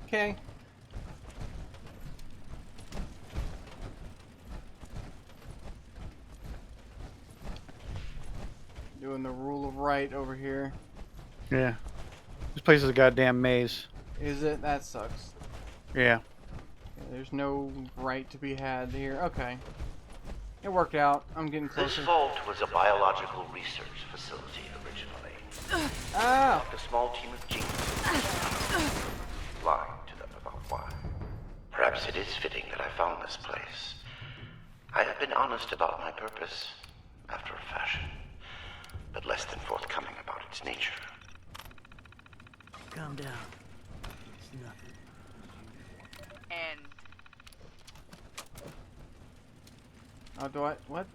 Okay. Doing the rule of right over here. Yeah. This place is a goddamn maze. Is it? That sucks. Yeah. There's no right to be had here. Okay. It worked out. I'm getting closer. This vault was a biological research facility originally. Ah! A small team of geniuses. Lying to them about why. Perhaps it is fitting that I found this place. I have been honest about my purpose, after a fashion, but less than forthcoming about its nature. Calm down. It's nothing. And Oh, do I? What?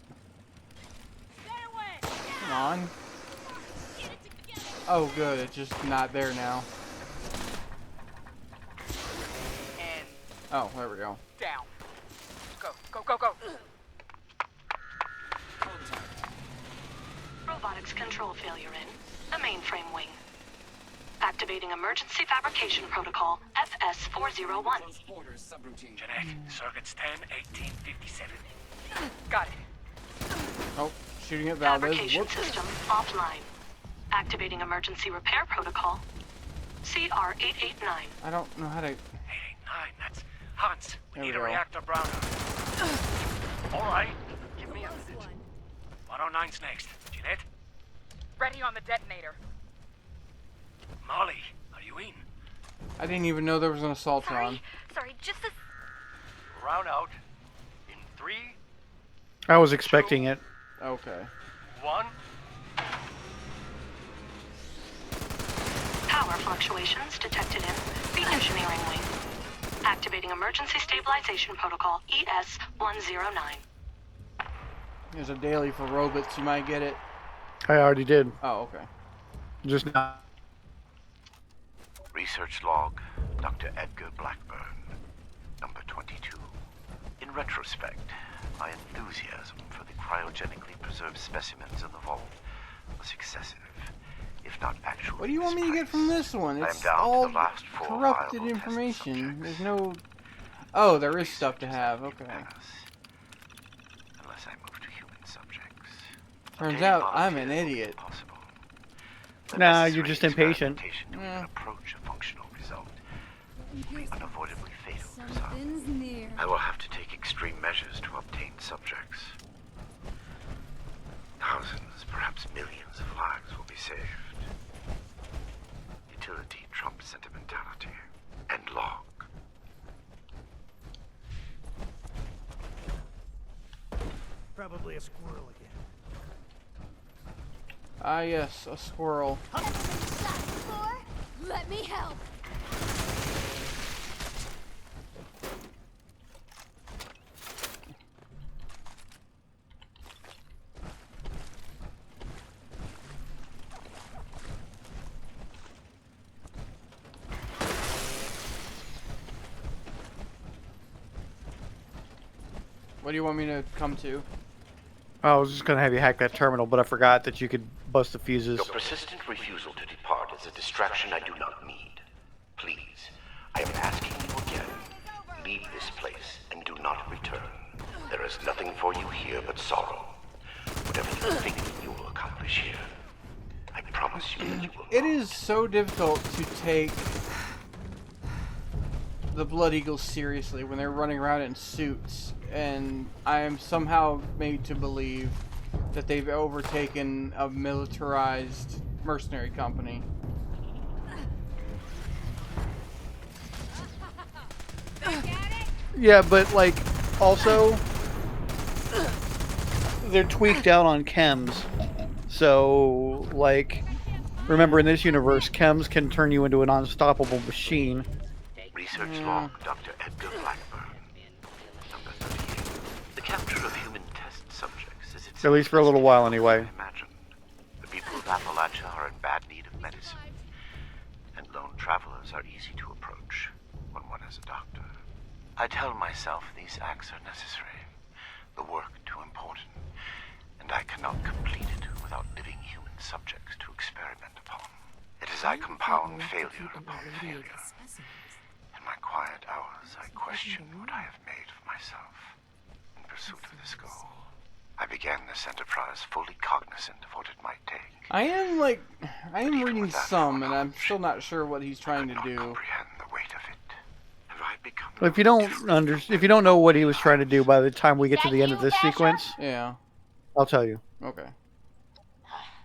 stay away. Come on. Oh, good. It's just not there now. And Oh, there we go. down. Go, go, go, go. Robotics control failure in the mainframe wing. Activating emergency fabrication protocol FS401. Jeanette, circuits 10, 18, 57. Got it. Oh, shooting at Valdez. Fabrication Whoops. system offline. Activating emergency repair protocol CR889. I don't know how to. 889, that's Hans. We There we need a go. reactor browner. All right, give me a minute. 109's next. Jeanette? Ready on the detonator. Molly, are you in? I didn't even know there was an assault on. Sorry, just a... Round out. In 3, I was expecting it. Okay. 1. Power fluctuations detected in the engineering wing. Activating emergency stabilization protocol ES109. There's a daily for robots. You might get it. I already did. Oh, okay. Just not. Research log, Dr. Edgar Blackburn, number 22. In retrospect, my enthusiasm for the cryogenically preserved specimens in the vault was excessive, if not actually What do you want me to get from this one? I am It's down to all the last 4 corrupted viable test information. subjects. There's no... Oh, there is stuff to have. Okay. Unless I move to human subjects. Turns Obtaining out I'm an volunteers will be idiot. impossible. The Nah, you're necessary just impatient. experimentation to Yeah. even approach a functional result will be unavoidably fatal to some. Something's near. I will have to take extreme measures to obtain subjects. Thousands, perhaps millions of lives will be saved. Utility trumps sentimentality. End log. Probably a squirrel again. Ah, yes, a squirrel. Never been shot before? Let me help. What do you want me to come to? I was just gonna have you hack that terminal, but I forgot that you could bust the fuses. Your persistent refusal to depart is a distraction I do not need. Please, I am asking you again. Leave this place and do not return. There is nothing for you here but sorrow. Whatever you think you will accomplish here, I promise you that you will It not. is so difficult to take the Blood Eagles seriously when they're running around in suits, and I am somehow made to believe that they've overtaken a militarized mercenary company. Yeah, but like, also, they're tweaked out on chems. So, like, remember in this universe, chems can turn you into an unstoppable machine. Research log, Dr. Edgar Blackburn. Number 38. The capture of human test subjects is its At least for a little while, anyway. Imagine. The people of Appalachia are in bad need of medicine, and lone travelers are easy to approach when one is a doctor. I tell myself these acts are necessary, the work too important, and I cannot complete it without living human subjects to experiment upon. It is I compound failure upon failure, In my quiet hours, I question what I have made of myself in pursuit of this goal. I began this enterprise fully cognizant of what it might take. I am reading some, and I'm still not sure what he's trying to do. Comprehend the weight of it. Have I become Well, if you don't know what he was trying to do by the time we get to the end of this sequence, Yeah. I'll tell you. Okay.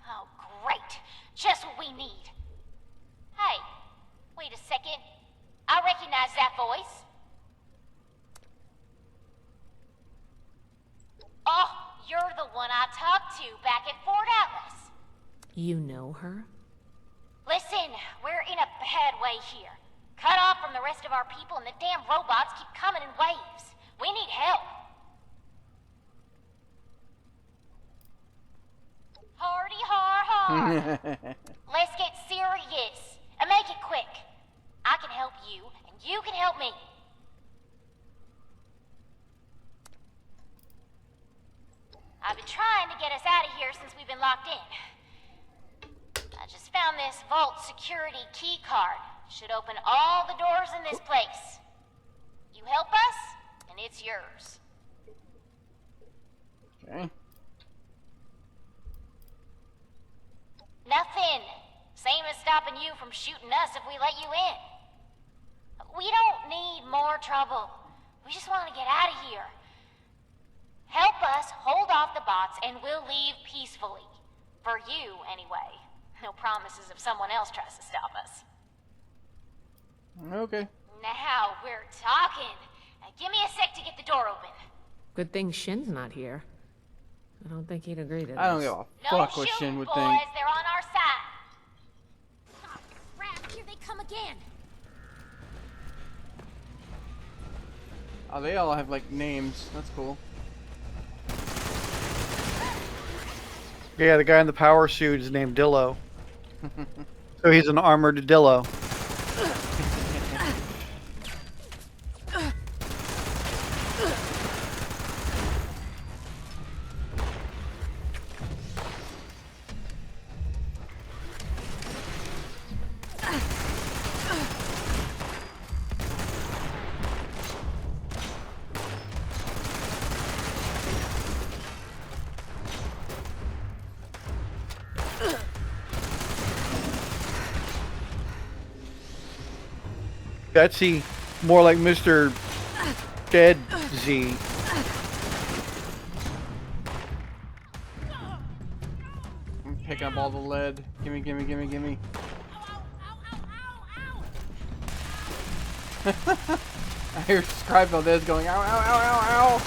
Oh, great. Just what we need. Hey, wait a second. I recognize that voice. Oh, you're the one I talked to back at Fort Atlas. You know her? Listen, we're in a bad way here. Cut off from the rest of our people and the damn robots keep coming in waves. We need help. Hardy har har. Let's get serious. And make it quick. I can help you, and you can help me. I've been trying to get us out of here since we've been locked in. I just found this vault security key card. Should open all the doors in this place. You help us, and it's yours. Okay. Nothing. Same as stopping you from shooting us if we let you in. We don't need more trouble. We just want to get out of here. Help us hold off the bots and we'll leave peacefully. For you, anyway. No promises if someone else tries to stop us. Okay. Now we're talking. Now give me a sec to get the door open. Good thing Shin's not here. I don't think he'd agree to this. I don't give a No fuck what shooting, Shin would boys. think. They're on our side. Oh, crap. Here they come again. Oh, they all have like names. That's cool. Yeah, the guy in the power suit is named Dillo. So he's an armored Dillo. Betsy, more like Mr. Dead Z. I'm picking up all the lead. Gimme, gimme, gimme, gimme. I hear Scribe Valdez going, ow, ow, ow, ow, ow.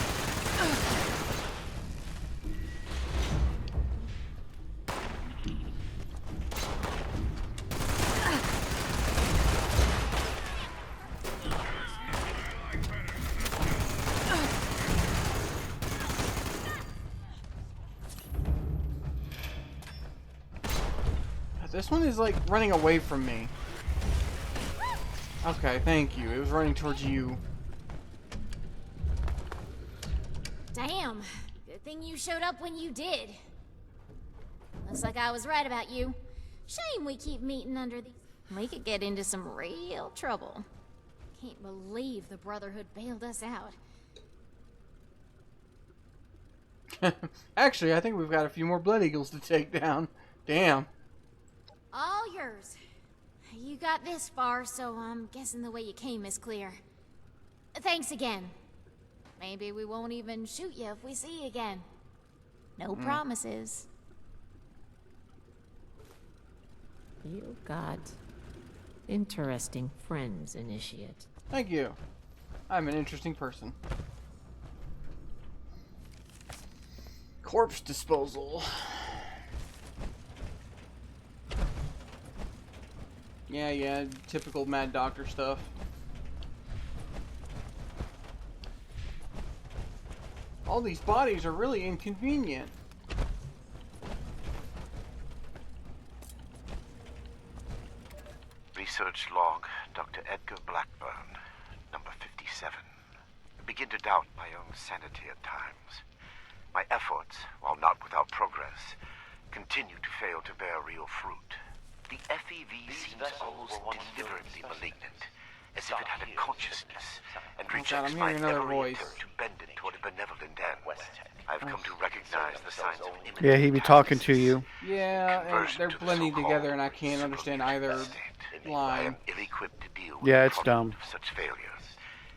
This one is like running away from me. Okay, thank you. It was running towards you. Damn. Good thing you showed up when you did. Looks like I was right about you. Shame we keep meeting under these. We could get into some real trouble. Can't believe the Brotherhood bailed us out. Actually, I think we've got a few more Blood Eagles to take down. Damn. All yours. You got this far, so I'm guessing the way you came is clear. Thanks again. Maybe we won't even shoot you if we see you again. No promises. You got interesting friends, Initiate. Thank you. I'm an interesting person. Corpse disposal. Yeah, typical Mad Doctor stuff. All these bodies are really inconvenient. Research log, Dr. Edgar Blackburn, number 57. I begin to doubt my own sanity at times. My efforts, while not without progress, continue to fail to bear real fruit. The FEV seems almost deliberately malignant, as as if it had a consciousness and God, rejects I'm my hearing another every voice. attempt to bend it toward a benevolent end. I've come to recognize the signs of imminent Yeah, he be talking to you. Yeah, and conversion they're to the blending so-called together, and I can't understand either state. I line. am ill-equipped to deal with Yeah, the it's dumb. product of such failures,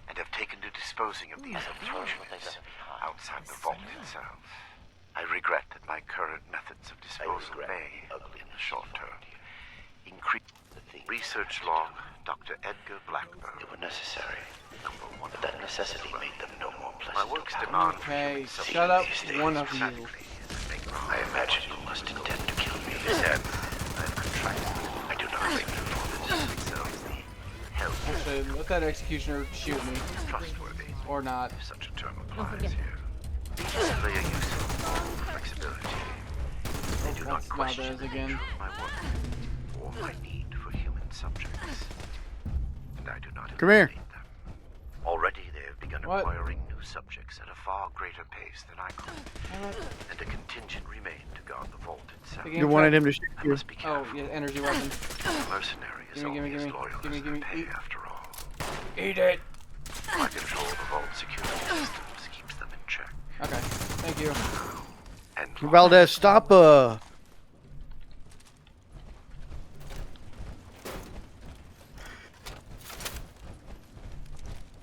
and have taken to disposing of these unfortunates outside the vault itself. I regret that my current methods of disposal may, in the short term, increase research log Dr. Edgar Blackburn. They were necessary. But that necessity made them no more pleasant. My works demand Okay, shut up, one of you. I imagine you must intend to kill me. This end, I have contracted. I do not think for this. Help Actually, let that executioner shoot me. trustworthy. Or not. If such a term applies here. Display a useful flexibility. They do not That's question Valdez the again. nature of my work or my need for human subjects. And I do not Come here. eliminate them. Already they have begun What? acquiring new subjects at a far greater pace than I could. And a contingent remained to guard the vault itself. The You game wanted tried- him to shoot I you. must be Oh, careful. yeah, energy weapon. A mercenary is Gimme, only gimme, as gimme, loyal gimme, as their gimme, pay, eat. after all. Eat it! My control of the vault security systems keeps them in check. Okay, thank you. And Valdez, stop.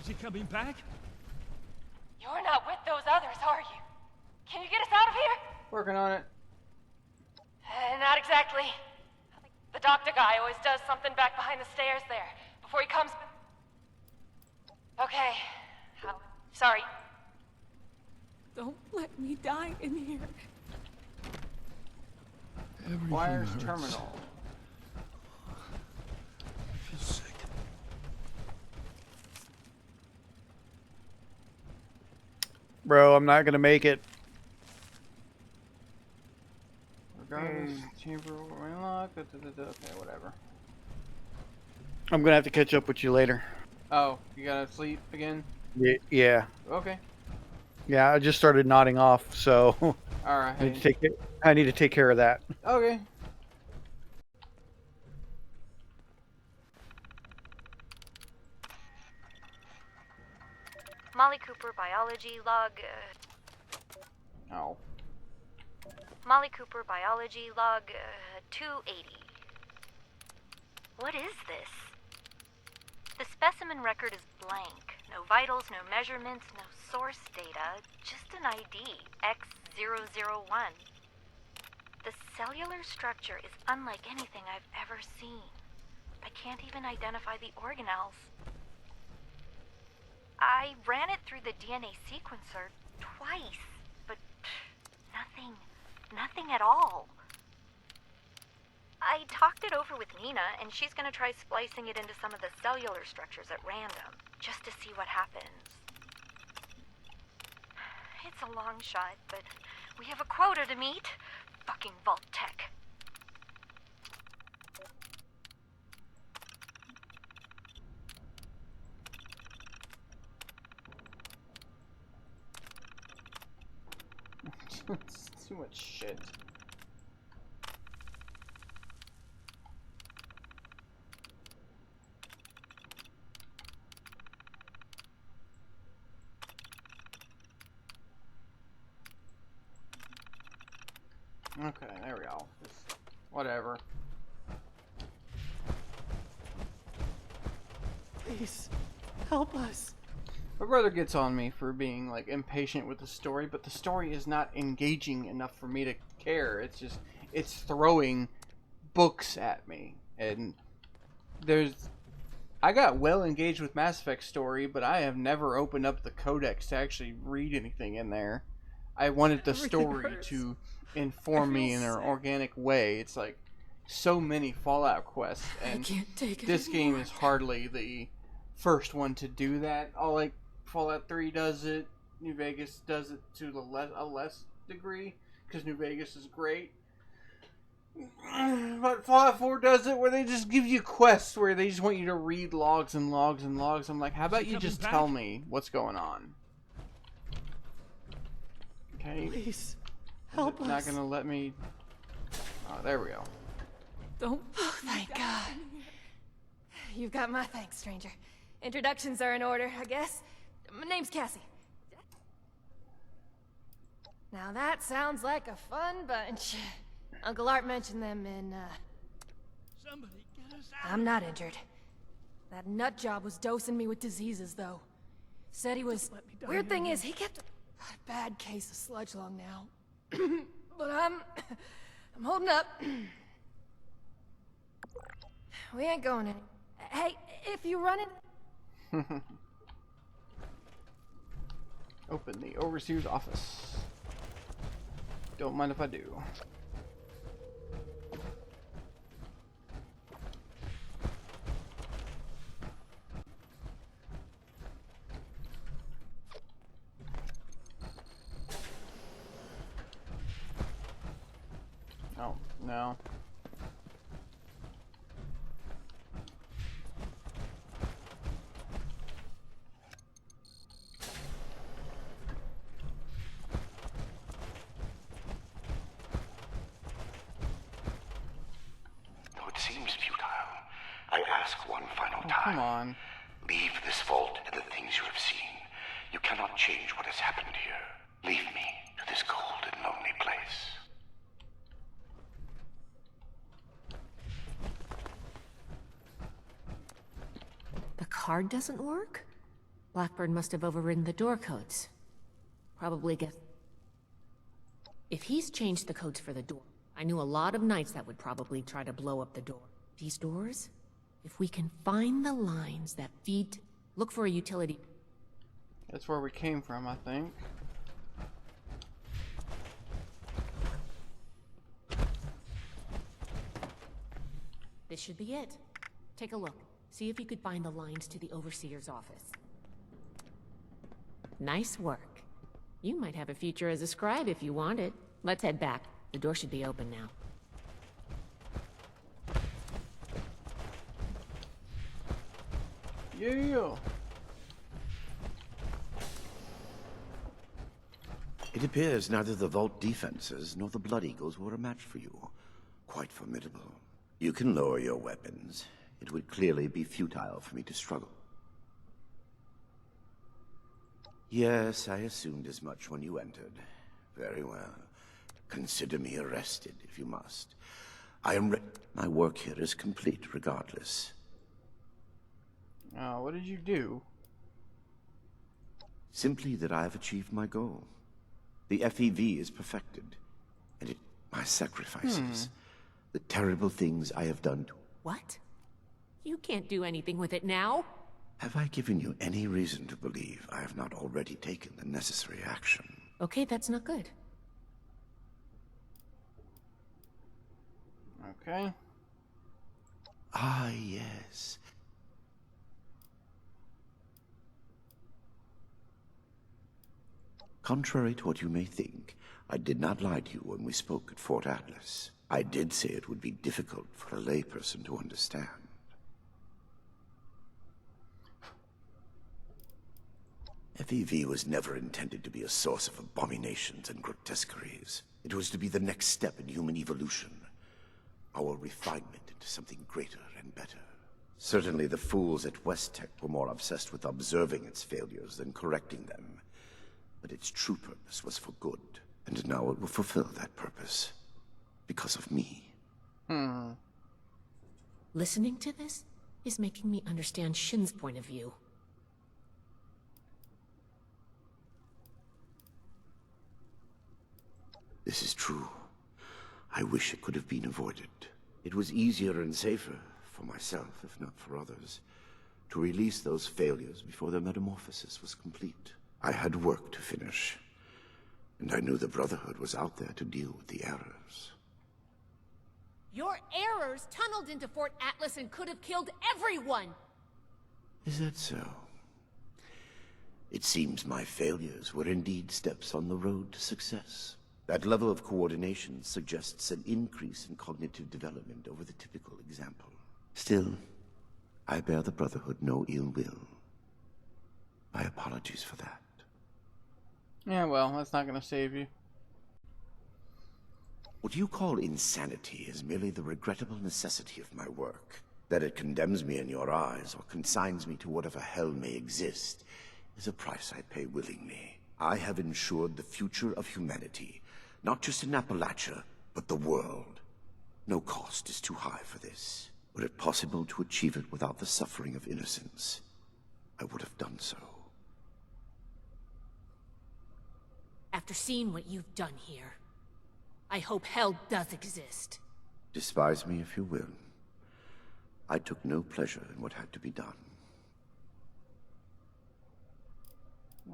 Is he coming back? You're not with those others, are you? Can you get us out of here? Working on it. Not exactly. The doctor guy always does something back behind the stairs there, before he comes... Okay. Sorry. Don't let me die in here. Wires terminal. I feel sick. Bro, I'm not gonna make it. Regardless, chamber will unlock. Okay, whatever. I'm gonna have to catch up with you later. Oh, you gotta sleep again? Yeah. Okay. Yeah, I just started nodding off, so Alright. I need to take care of that. Okay. Molly Cooper biology log. Oh. Molly Cooper biology log 280. What is this? The specimen record is blank. No vitals, no measurements, no source data. Just an ID, X001. The cellular structure is unlike anything I've ever seen. I can't even identify the organelles. I ran it through the DNA sequencer twice, but nothing at all. I talked it over with Nina, and she's gonna try splicing it into some of the cellular structures at random, just to see what happens. It's a long shot, but we have a quota to meet. Fucking Vault Tech. It's too much shit. Okay, there we go. Just whatever. Please, help us. My brother gets on me for being like impatient with the story, but the story is not engaging enough for me to care. It's throwing books at me, and I got well engaged with Mass Effect story, but I have never opened up the codex to actually read anything in there. I wanted the story to inform me in an organic way. It's like so many Fallout quests, and I can't take it this game anymore. is hardly the first one to do that. All like Fallout 3 does it, New Vegas does it to a less degree, because New Vegas is great. But Fallout 4 does it where they just give you quests where they just want you to read logs and logs and logs. I'm like, how about you just tell me what's going on? Okay. Please, help us. Not gonna let me. Oh, there we go. Don't. Oh, thank God. You've got my thanks, stranger. Introductions are in order, I guess. My name's Cassie. Now that sounds like a fun bunch. Uncle Art mentioned them in, Somebody get us out. I'm not injured. That nut job was dosing me with diseases, though. Said he was... Let me down Weird here thing again. is, he kept a bad case of sludge lung now. But I'm holding up. We ain't going any... Hey, if you run in... Open the overseer's office. Don't mind if I do. Oh, no. Though it seems futile, I ask one final Oh, time. come on. Leave this vault and the things you have seen. You cannot change what has happened here. Leave me to this cold and lonely place. The card doesn't work? Blackbird must have overridden the door codes. Probably guess... If he's changed the codes for the door, I knew a lot of knights that would probably try to blow up the door. These doors? If we can find the lines that feed... Look for a utility... That's where we came from, I think. This should be it. Take a look. See if you could find the lines to the Overseer's office. Nice work. You might have a future as a scribe if you want it. Let's head back. The door should be open now. Yeah. It appears neither the vault defenses nor the Blood Eagles were a match for you. Quite formidable. You can lower your weapons. It would clearly be futile for me to struggle. Yes, I assumed as much when you entered. Very well. Consider me arrested, if you must. I am My work here is complete, regardless. What did you do? Simply that I have achieved my goal. The FEV is perfected. And my sacrifices. The terrible things I have done to... What? You can't do anything with it now? Have I given you any reason to believe I have not already taken the necessary action? Okay, that's not good. Okay. Ah, yes. Contrary to what you may think, I did not lie to you when we spoke at Fort Atlas. I did say it would be difficult for a layperson to understand. FEV was never intended to be a source of abominations and grotesqueries. It was to be the next step in human evolution. Our refinement into something greater and better. Certainly the fools at West Tech were more obsessed with observing its failures than correcting them. But its true purpose was for good, and now it will fulfill that purpose. Because of me. Listening to this is making me understand Shin's point of view. This is true. I wish it could have been avoided. It was easier and safer, for myself, if not for others, to release those failures before their metamorphosis was complete. I had work to finish, and I knew the Brotherhood was out there to deal with the errors. Your errors tunneled into Fort Atlas and could have killed everyone! Is that so? It seems my failures were indeed steps on the road to success. That level of coordination suggests an increase in cognitive development over the typical example. Still, I bear the Brotherhood no ill will. My apologies for that. Yeah, well, that's not gonna save you. What you call insanity is merely the regrettable necessity of my work. That it condemns me in your eyes, or consigns me to whatever hell may exist, is a price I pay willingly. I have ensured the future of humanity, not just in Appalachia, but the world. No cost is too high for this. Were it possible to achieve it without the suffering of innocence, I would have done so. After seeing what you've done here, I hope hell does exist. Despise me if you will. I took no pleasure in what had to be done.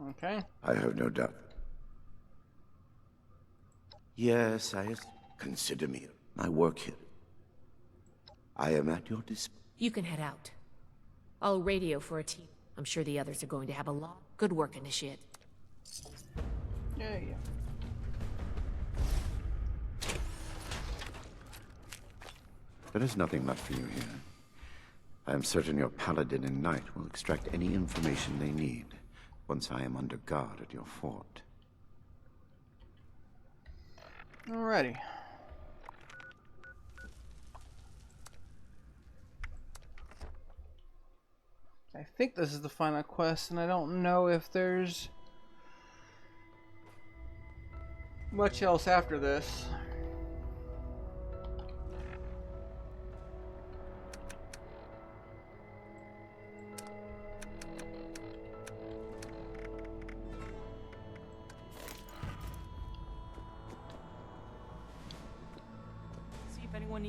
Okay. I have no doubt. Yes, consider me. I work here. I am at your disposal. You can head out. I'll radio for a team. I'm sure the others are going to have a lot. Good work, Initiate. Yeah. There is nothing left for you here. I am certain your Paladin and Knight will extract any information they need once I am under guard at your fort. Alrighty. I think this is the final quest, and I don't know if there's much else after this.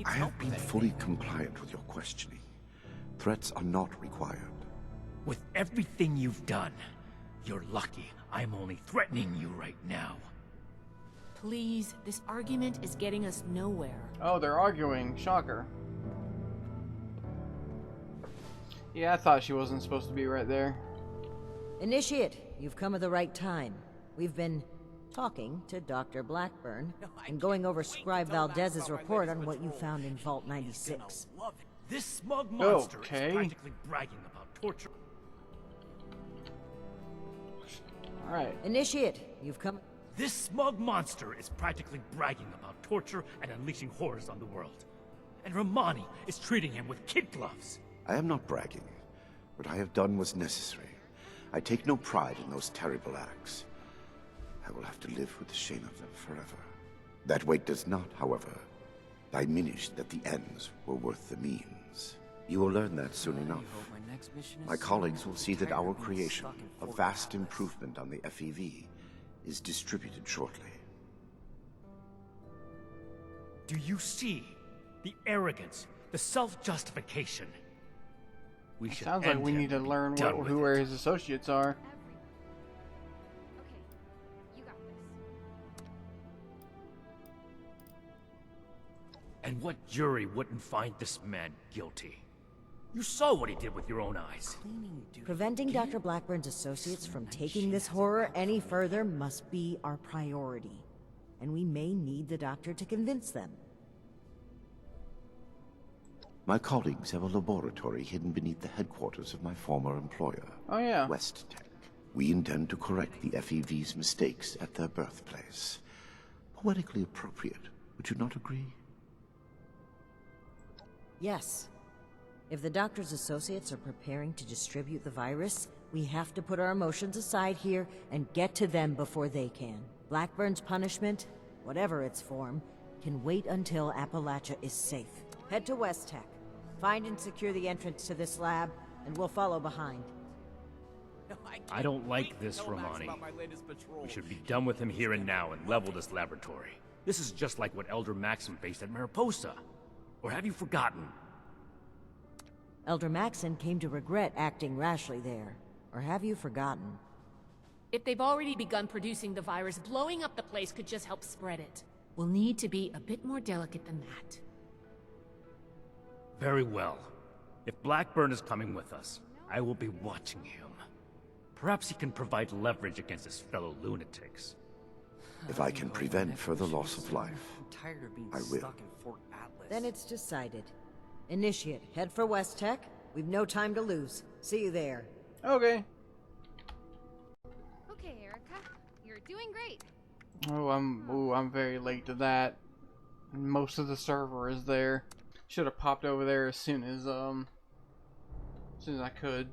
I have been fully compliant with your questioning. Threats are not required. With everything you've done, you're lucky I'm only threatening you right now. Please, this argument is getting us nowhere. Oh, they're arguing. Shocker. Yeah, I thought she wasn't supposed to be right there. Initiate, you've come at the right time. We've been talking to Dr. Blackburn and going over Scribe Valdez's report on what you found in Vault 96. This smug monster is Okay. practically bragging about torture. Alright. Initiate, you've come... This smug monster is practically bragging about torture and unleashing horrors on the world. And Romani is treating him with kid gloves. I am not bragging. What I have done was necessary. I take no pride in those terrible acts. I will have to live with the shame of them forever. That weight does not, however, diminish that the ends were worth the means. You will learn that soon enough. My colleagues will see that our creation, a vast improvement on the FEV, is distributed shortly. Do you see the arrogance, the self-justification? We should Sounds like end we him need to and be learn done with where it. his associates are. And what jury wouldn't find this man guilty? You saw what he did with your own eyes. Preventing Dr. Blackburn's associates from taking this horror any further must be our priority. And we may need the doctor to convince them. My colleagues have a laboratory hidden beneath the headquarters of my former employer, Oh yeah. West Tech. We intend to correct the FEV's mistakes at their birthplace. Poetically appropriate, would you not agree? Yes. If the doctor's associates are preparing to distribute the virus, we have to put our emotions aside here and get to them before they can. Blackburn's punishment, whatever its form, can wait until Appalachia is safe. Head to West Tech. Find and secure the entrance to this lab, and we'll follow behind. I don't like this, Romani. We should be done with him here and now and level this laboratory. This is just like what Elder Maxim faced at Mariposa. Or have you forgotten? Elder Maxon came to regret acting rashly there. Or have you forgotten? If they've already begun producing the virus, blowing up the place could just help spread it. We'll need to be a bit more delicate than that. Very well. If Blackburn is coming with us, I will be watching him. Perhaps he can provide leverage against his fellow lunatics. If I can prevent further loss of life, I will. Then it's decided. Initiate, head for West Tech. We've no time to lose. See you there. Okay. Okay, Erica. You're doing great. Oh, I'm very late to that. Most of the server is there. Should have popped over there as soon as I could.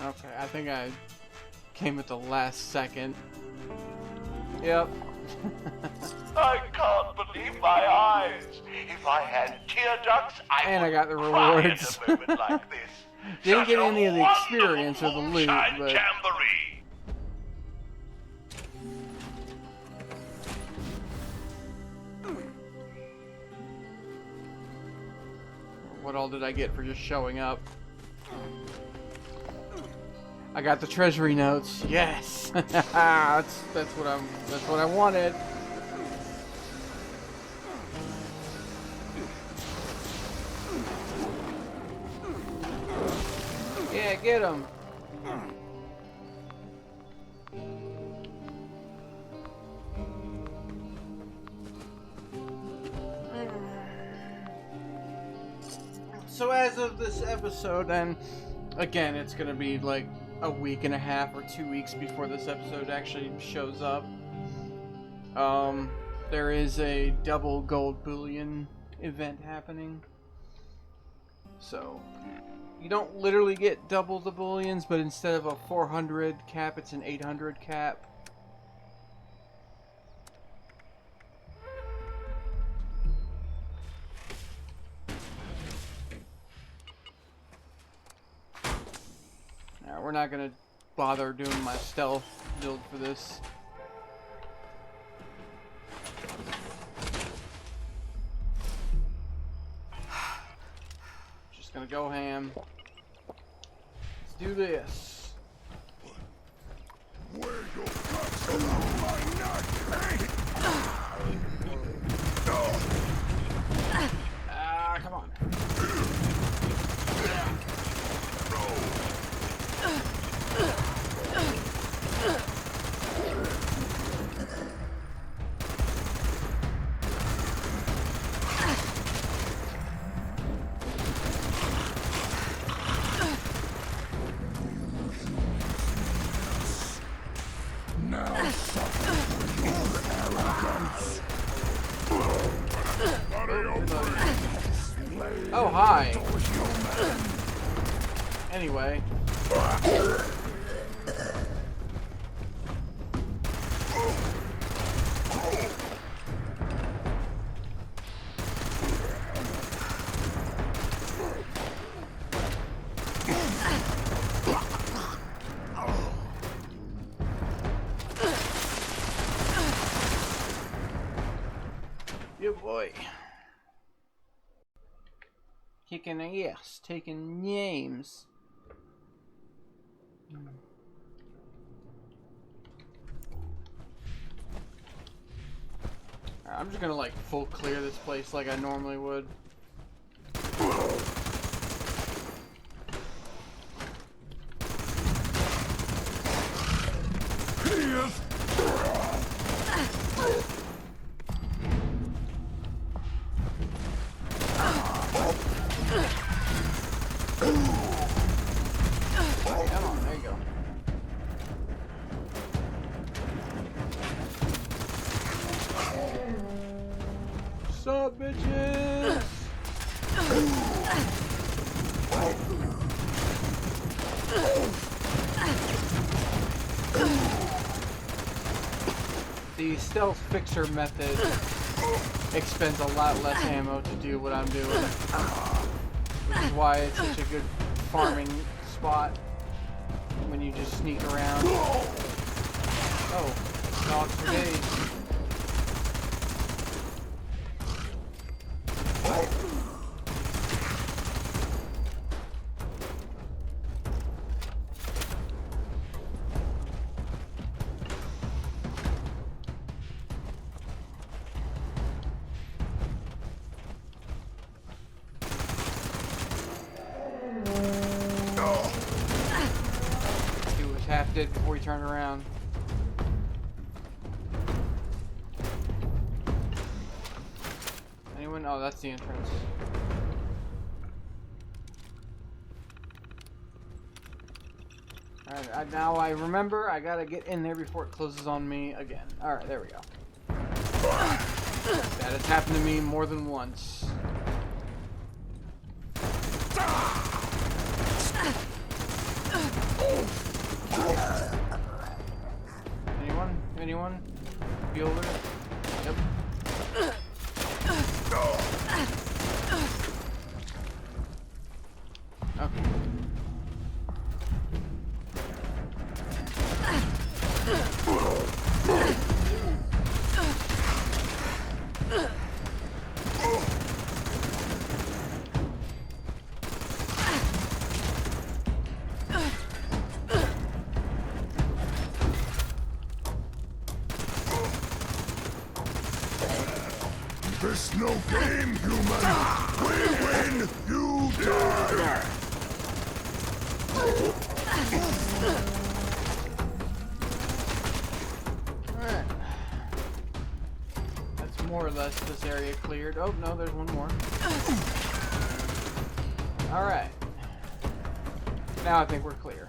Okay, I think I came at the last second. Yep. I can't believe my eyes. If I had tear ducts, I got the cry rewards. at a moment like this. Didn't get Such a any of the experience or the loot, moonshine but jamboree. what all did I get for just showing up? I got the treasury notes. Yes. that's what I wanted. Yeah, get him. So as of this episode, and again, it's gonna be like a week and a half or 2 weeks before this episode actually shows up. There is a double gold bullion event happening. So you don't literally get double the bullions, but instead of a 400 cap, it's an 800 cap. Now, we're not gonna bother doing my stealth build for this. Just gonna go ham. Let's do this. Ah, come on. Oh, hi. Anyway. Yeah, boy. Kicking ass, taking names. I'm just gonna like full clear this place like I normally would. Come on, there you go. Sup, bitches? The stealth fixer method expends a lot less ammo to do what I'm doing, which is why it's such a good farming spot when you just sneak around. Oh, dogs for days. it before he turned around. Anyone? Oh, that's the entrance. Alright, now I remember I gotta get in there before it closes on me again. Alright, there we go. That has happened to me more than once. Anyone? Feel it? Yep. Okay. This no game, human! We win, you die! Alright. That's more or less this area cleared. Oh, no, there's one more. Alright. Now I think we're clear.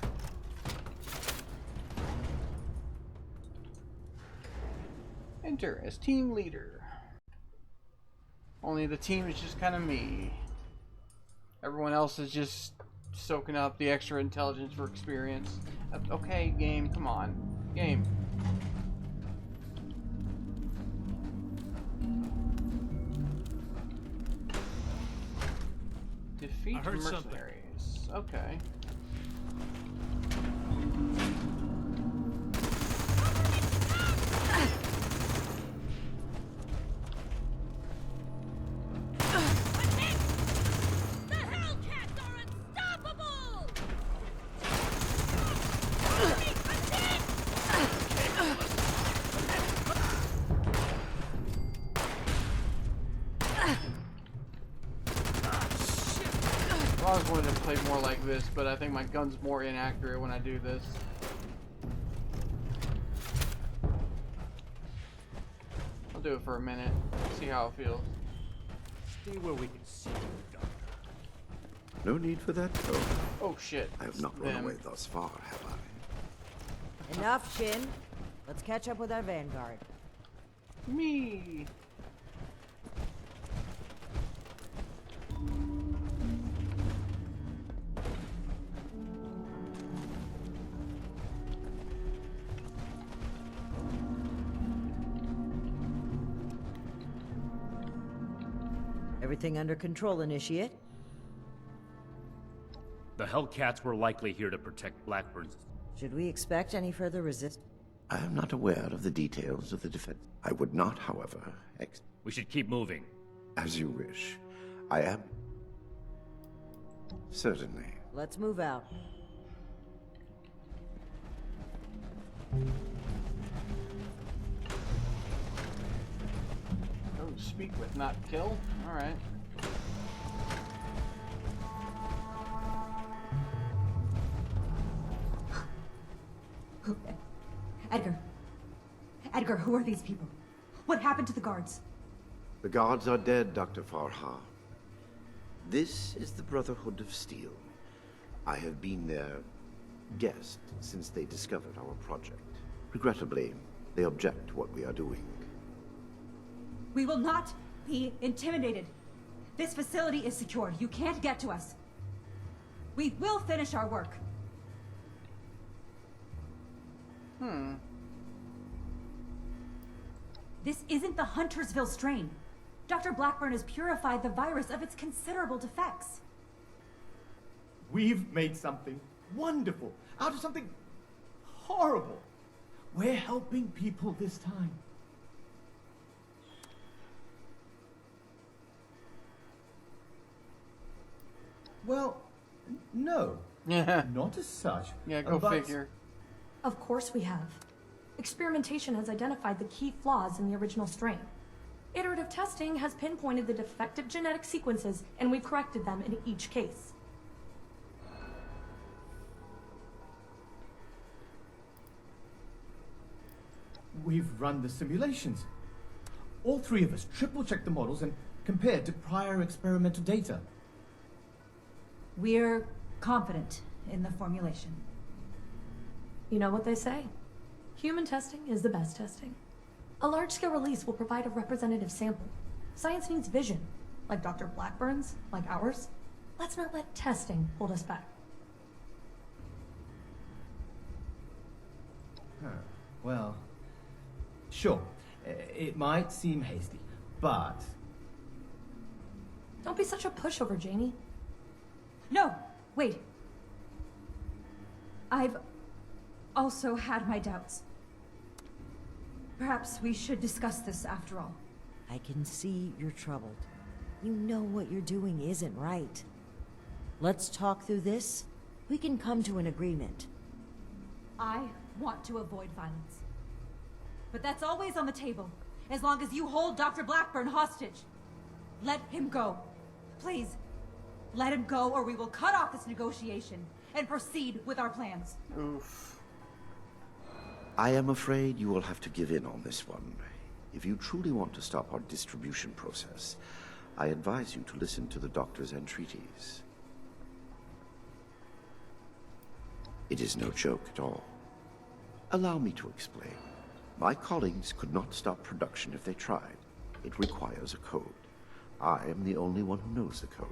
Enter as team leader. Only the team is just kind of me. Everyone else is just soaking up the extra intelligence for experience. Okay, game, come on. Game. Defeat mercenaries. Okay. I always wanted to play more like this, but I think my gun's more inaccurate when I do this. I'll do it for a minute, see how it feels. Stay where we can see you, Doctor. No need for that, though. Oh shit. I have not run away thus far, have I? Enough, Shin. Let's catch up with our vanguard. Me. Everything under control, Initiate? The Hellcats were likely here to protect Blackburn's. Should we expect any further resistance? I am not aware of the details of the defense. I would not, however, We should keep moving. As you wish. I am. Certainly. Let's move out. Oh, speak with, not kill? Alright. Edgar, who are these people? What happened to the guards? The guards are dead, Dr. Farha. This is the Brotherhood of Steel. I have been their guest since they discovered our project. Regrettably, they object to what we are doing. We will not be intimidated. This facility is secure. You can't get to us. We will finish our work. This isn't the Huntersville strain. Dr. Blackburn has purified the virus of its considerable defects. We've made something wonderful out of something horrible. We're helping people this time. Well, no. Not as such. Yeah, go but figure. Of course we have. Experimentation has identified the key flaws in the original strain. Iterative testing has pinpointed the defective genetic sequences, and we've corrected them in each case. We've run the simulations. All three of us triple-checked the models and compared to prior experimental data. We're confident in the formulation. You know what they say? Human testing is the best testing. A large-scale release will provide a representative sample. Science needs vision, like Dr. Blackburn's, like ours. Let's not let testing hold us back. Well, sure. It might seem hasty, but... Don't be such a pushover, Janie. No, wait. I've also had my doubts. Perhaps we should discuss this after all. I can see you're troubled. You know what you're doing isn't right. Let's talk through this. We can come to an agreement. I want to avoid violence. But that's always on the table, as long as you hold Dr. Blackburn hostage. Let him go. Please, let him go or we will cut off this negotiation and proceed with our plans. Oof. I am afraid you will have to give in on this one. If you truly want to stop our distribution process, I advise you to listen to the doctor's entreaties. It is no joke at all. Allow me to explain. My colleagues could not stop production if they tried. It requires a code. I am the only one who knows the code.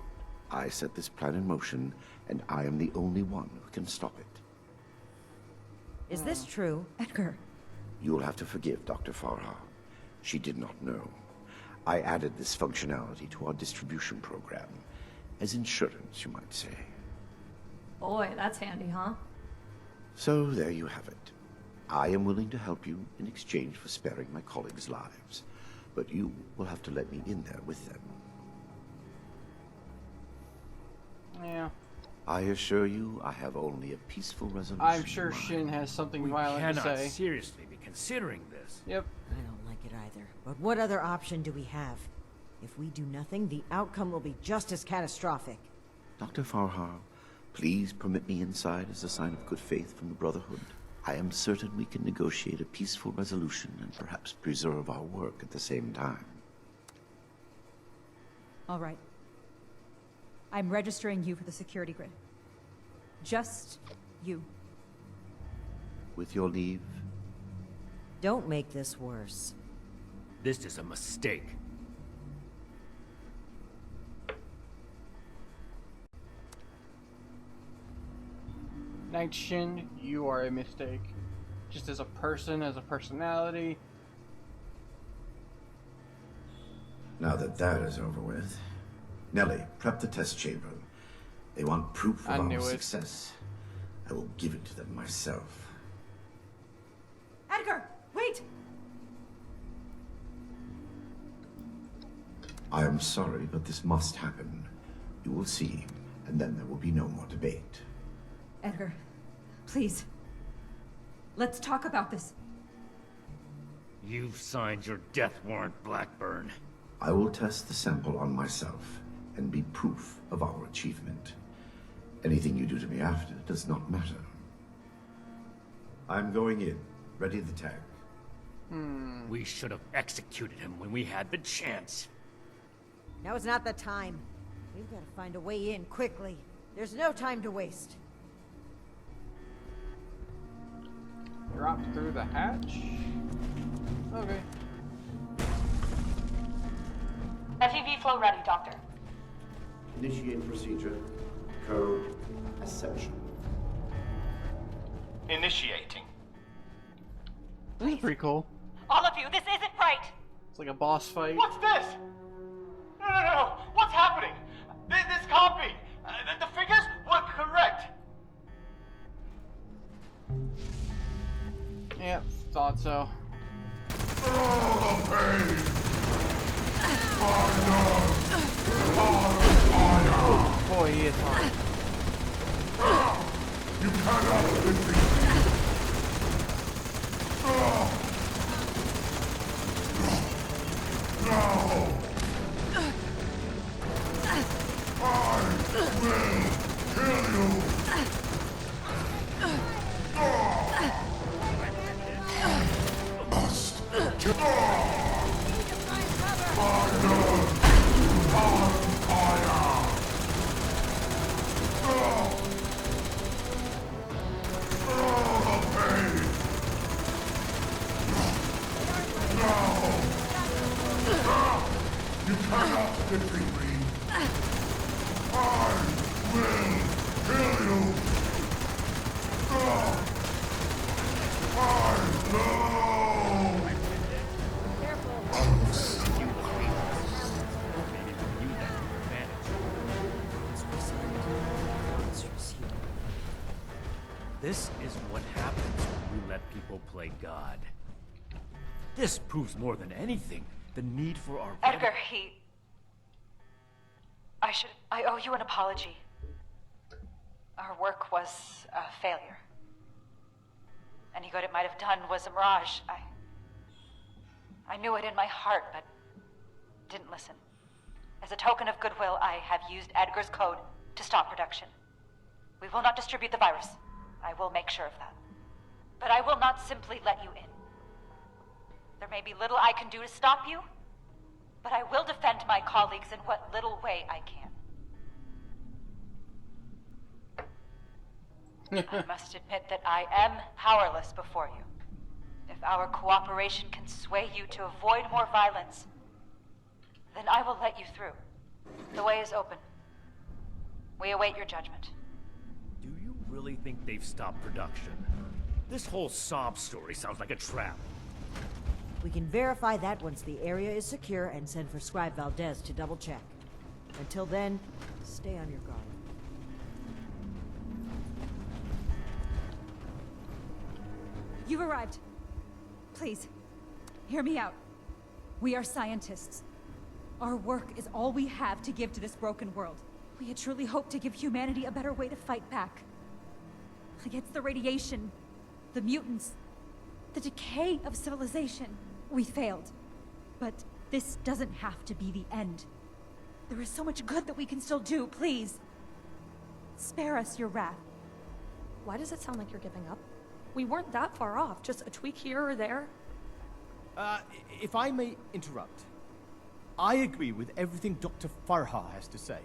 I set this plan in motion, and I am the only one who can stop it. Is this true? Edgar. You will have to forgive Dr. Farha. She did not know. I added this functionality to our distribution program. As insurance, you might say. Boy, that's handy, huh? So there you have it. I am willing to help you in exchange for sparing my colleagues' lives. But you will have to let me in there with them. Yeah. I assure you, I have only a peaceful resolution. I'm sure Shin has something violent to cannot say. seriously be considering this. Yep. I don't like it either. But what other option do we have? If we do nothing, the outcome will be just as catastrophic. Dr. Farha, please permit me inside as a sign of good faith from the Brotherhood. I am certain we can negotiate a peaceful resolution and perhaps preserve our work at the same time. All right. I'm registering you for the security grid. Just you. With your leave? Don't make this worse. This is a mistake. Night Shin, you are a mistake. Just as a person, as a personality. Now that that is over with, Nellie, prep the test chamber. They want proof of our success. I will give it to them myself. Edgar, wait! I am sorry, but this must happen. You will see, and then there will be no more debate. Edgar, please. Let's talk about this. You've signed your death warrant, Blackburn. I will test the sample on myself and be proof of our achievement. Anything you do to me after does not matter. I'm going in. Ready the tag. We should have executed him when we had the chance. Now is not the time. We've got to find a way in quickly. There's no time to waste. Drop through the hatch? Okay. FEV flow ready, Doctor. Initiate procedure. Code Ascension. Initiating. This is pretty cool. All of you, this isn't right! It's like a boss fight. What's this? No. What's happening? This can't be. The figures were correct. Yep, thought so. Boy, he is hard. You cannot defeat me. No. I will kill you. You cannot defeat me. I will kill you. I know. This is what happens when we let people play God. This proves more than anything the need for our... Edgar, I owe you an apology. Our work was a failure. Any good it might have done was a mirage. I knew it in my heart, but didn't listen. As a token of goodwill, I have used Edgar's code to stop production. We will not distribute the virus. I will make sure of that. But I will not simply let you in. There may be little I can do to stop you, but I will defend my colleagues in what little way I can. I must admit that I am powerless before you. If our cooperation can sway you to avoid more violence, then I will let you through. The way is open. We await your judgment. Do you really think they've stopped production? This whole sob story sounds like a trap. We can verify that once the area is secure and send for Scribe Valdez to double-check. Until then, stay on your guard. You've arrived. Please, hear me out. We are scientists. Our work is all we have to give to this broken world. We had truly hoped to give humanity a better way to fight back. Against the radiation, the mutants, the decay of civilization. We failed. But this doesn't have to be the end. There is so much good that we can still do, please. Spare us your wrath. Why does it sound like you're giving up? We weren't that far off, just a tweak here or there. If I may interrupt, I agree with everything Dr. Farha has to say.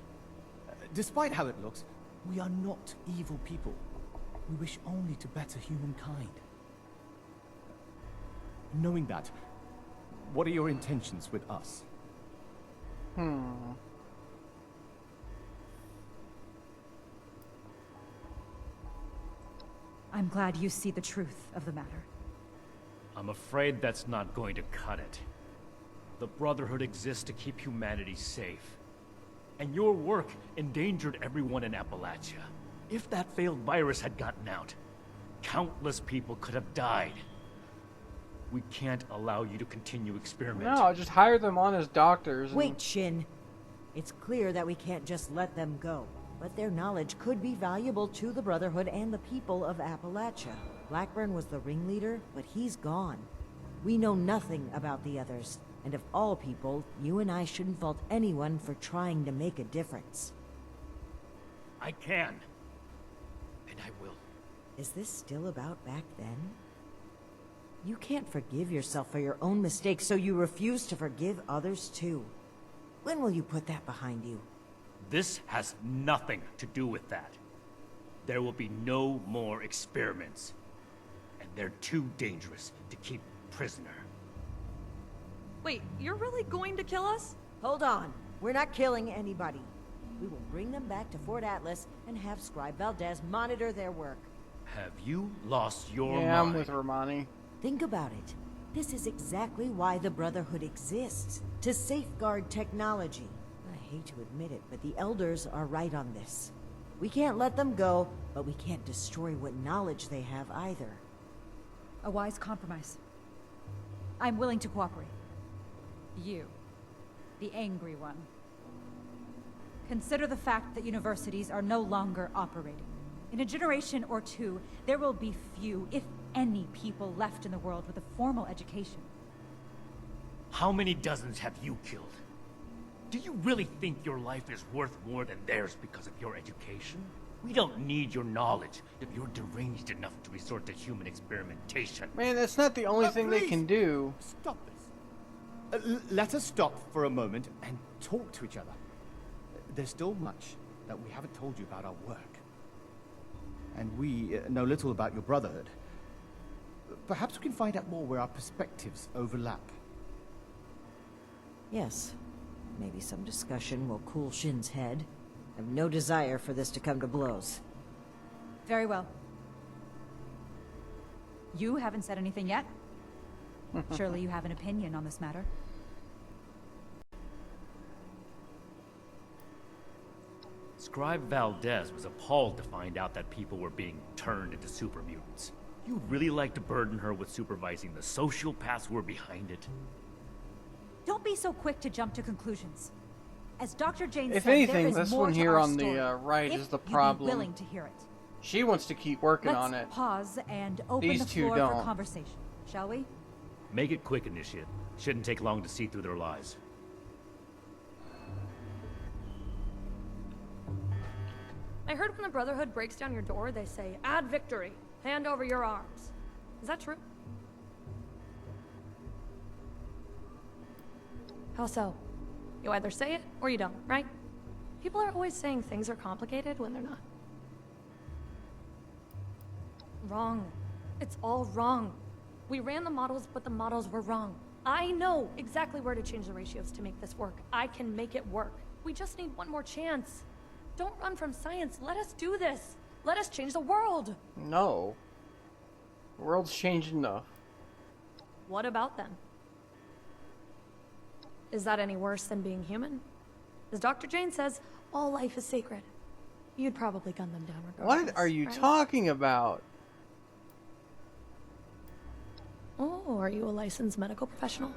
Despite how it looks, we are not evil people. We wish only to better humankind. Knowing that, what are your intentions with us? I'm glad you see the truth of the matter. I'm afraid that's not going to cut it. The Brotherhood exists to keep humanity safe. And your work endangered everyone in Appalachia. If that failed virus had gotten out, countless people could have died. We can't allow you to continue experimenting. No, just hire them on as doctors. Wait, Shin. It's clear that we can't just let them go. But their knowledge could be valuable to the Brotherhood and the people of Appalachia. Blackburn was the ringleader, but he's gone. We know nothing about the others. And of all people, you and I shouldn't fault anyone for trying to make a difference. I can. And I will. Is this still about back then? You can't forgive yourself for your own mistakes, so you refuse to forgive others too. When will you put that behind you? This has nothing to do with that. There will be no more experiments. And they're too dangerous to keep prisoner. Wait, you're really going to kill us? Hold on. We're not killing anybody. We will bring them back to Fort Atlas and have Scribe Valdez monitor their work. Have you lost your mind? Yeah, I'm with Romani. Think about it. This is exactly why the Brotherhood exists. To safeguard technology. I hate to admit it, but the Elders are right on this. We can't let them go, but we can't destroy what knowledge they have either. A wise compromise. I'm willing to cooperate. You, the angry one. Consider the fact that universities are no longer operating. In a generation or two, there will be few, if any, people left in the world with a formal education. How many dozens have you killed? Do you really think your life is worth more than theirs because of your education? We don't need your knowledge if you're deranged enough to resort to human experimentation. Man, that's not the only thing they please, can do. Stop this. Let us stop for a moment and talk to each other. There's still much that we haven't told you about our work. And we know little about your Brotherhood. Perhaps we can find out more where our perspectives overlap. Yes. Maybe some discussion will cool Shin's head. I have no desire for this to come to blows. Very well. You haven't said anything yet? Surely you have an opinion on this matter. Scribe Valdez was appalled to find out that people were being turned into super mutants. You'd really like to burden her with supervising the sociopaths who were behind it? Don't be so quick to jump to conclusions. As Dr. Jane If said, there anything, is this more one to here our on story, the right if is the you'd be problem. willing to hear it. She wants to keep working Let's on it. pause and open These the two floor don't. for conversation, shall we? Make it quick, Initiate. Shouldn't take long to see through their lies. I heard when the Brotherhood breaks down your door, they say, "Add victory. Hand over your arms." Is that true? How so? You either say it or you don't, right? People are always saying things are complicated when they're not. Wrong. It's all wrong. We ran the models, but the models were wrong. I know exactly where to change the ratios to make this work. I can make it work. We just need one more chance. Don't run from science. Let us do this. Let us change the world. No. The world's changed enough. What about them? Is that any worse than being human? As Dr. Jane says, all life is sacred. You'd probably gun them down regardless. What are you right? talking about? Oh, are you a licensed medical professional?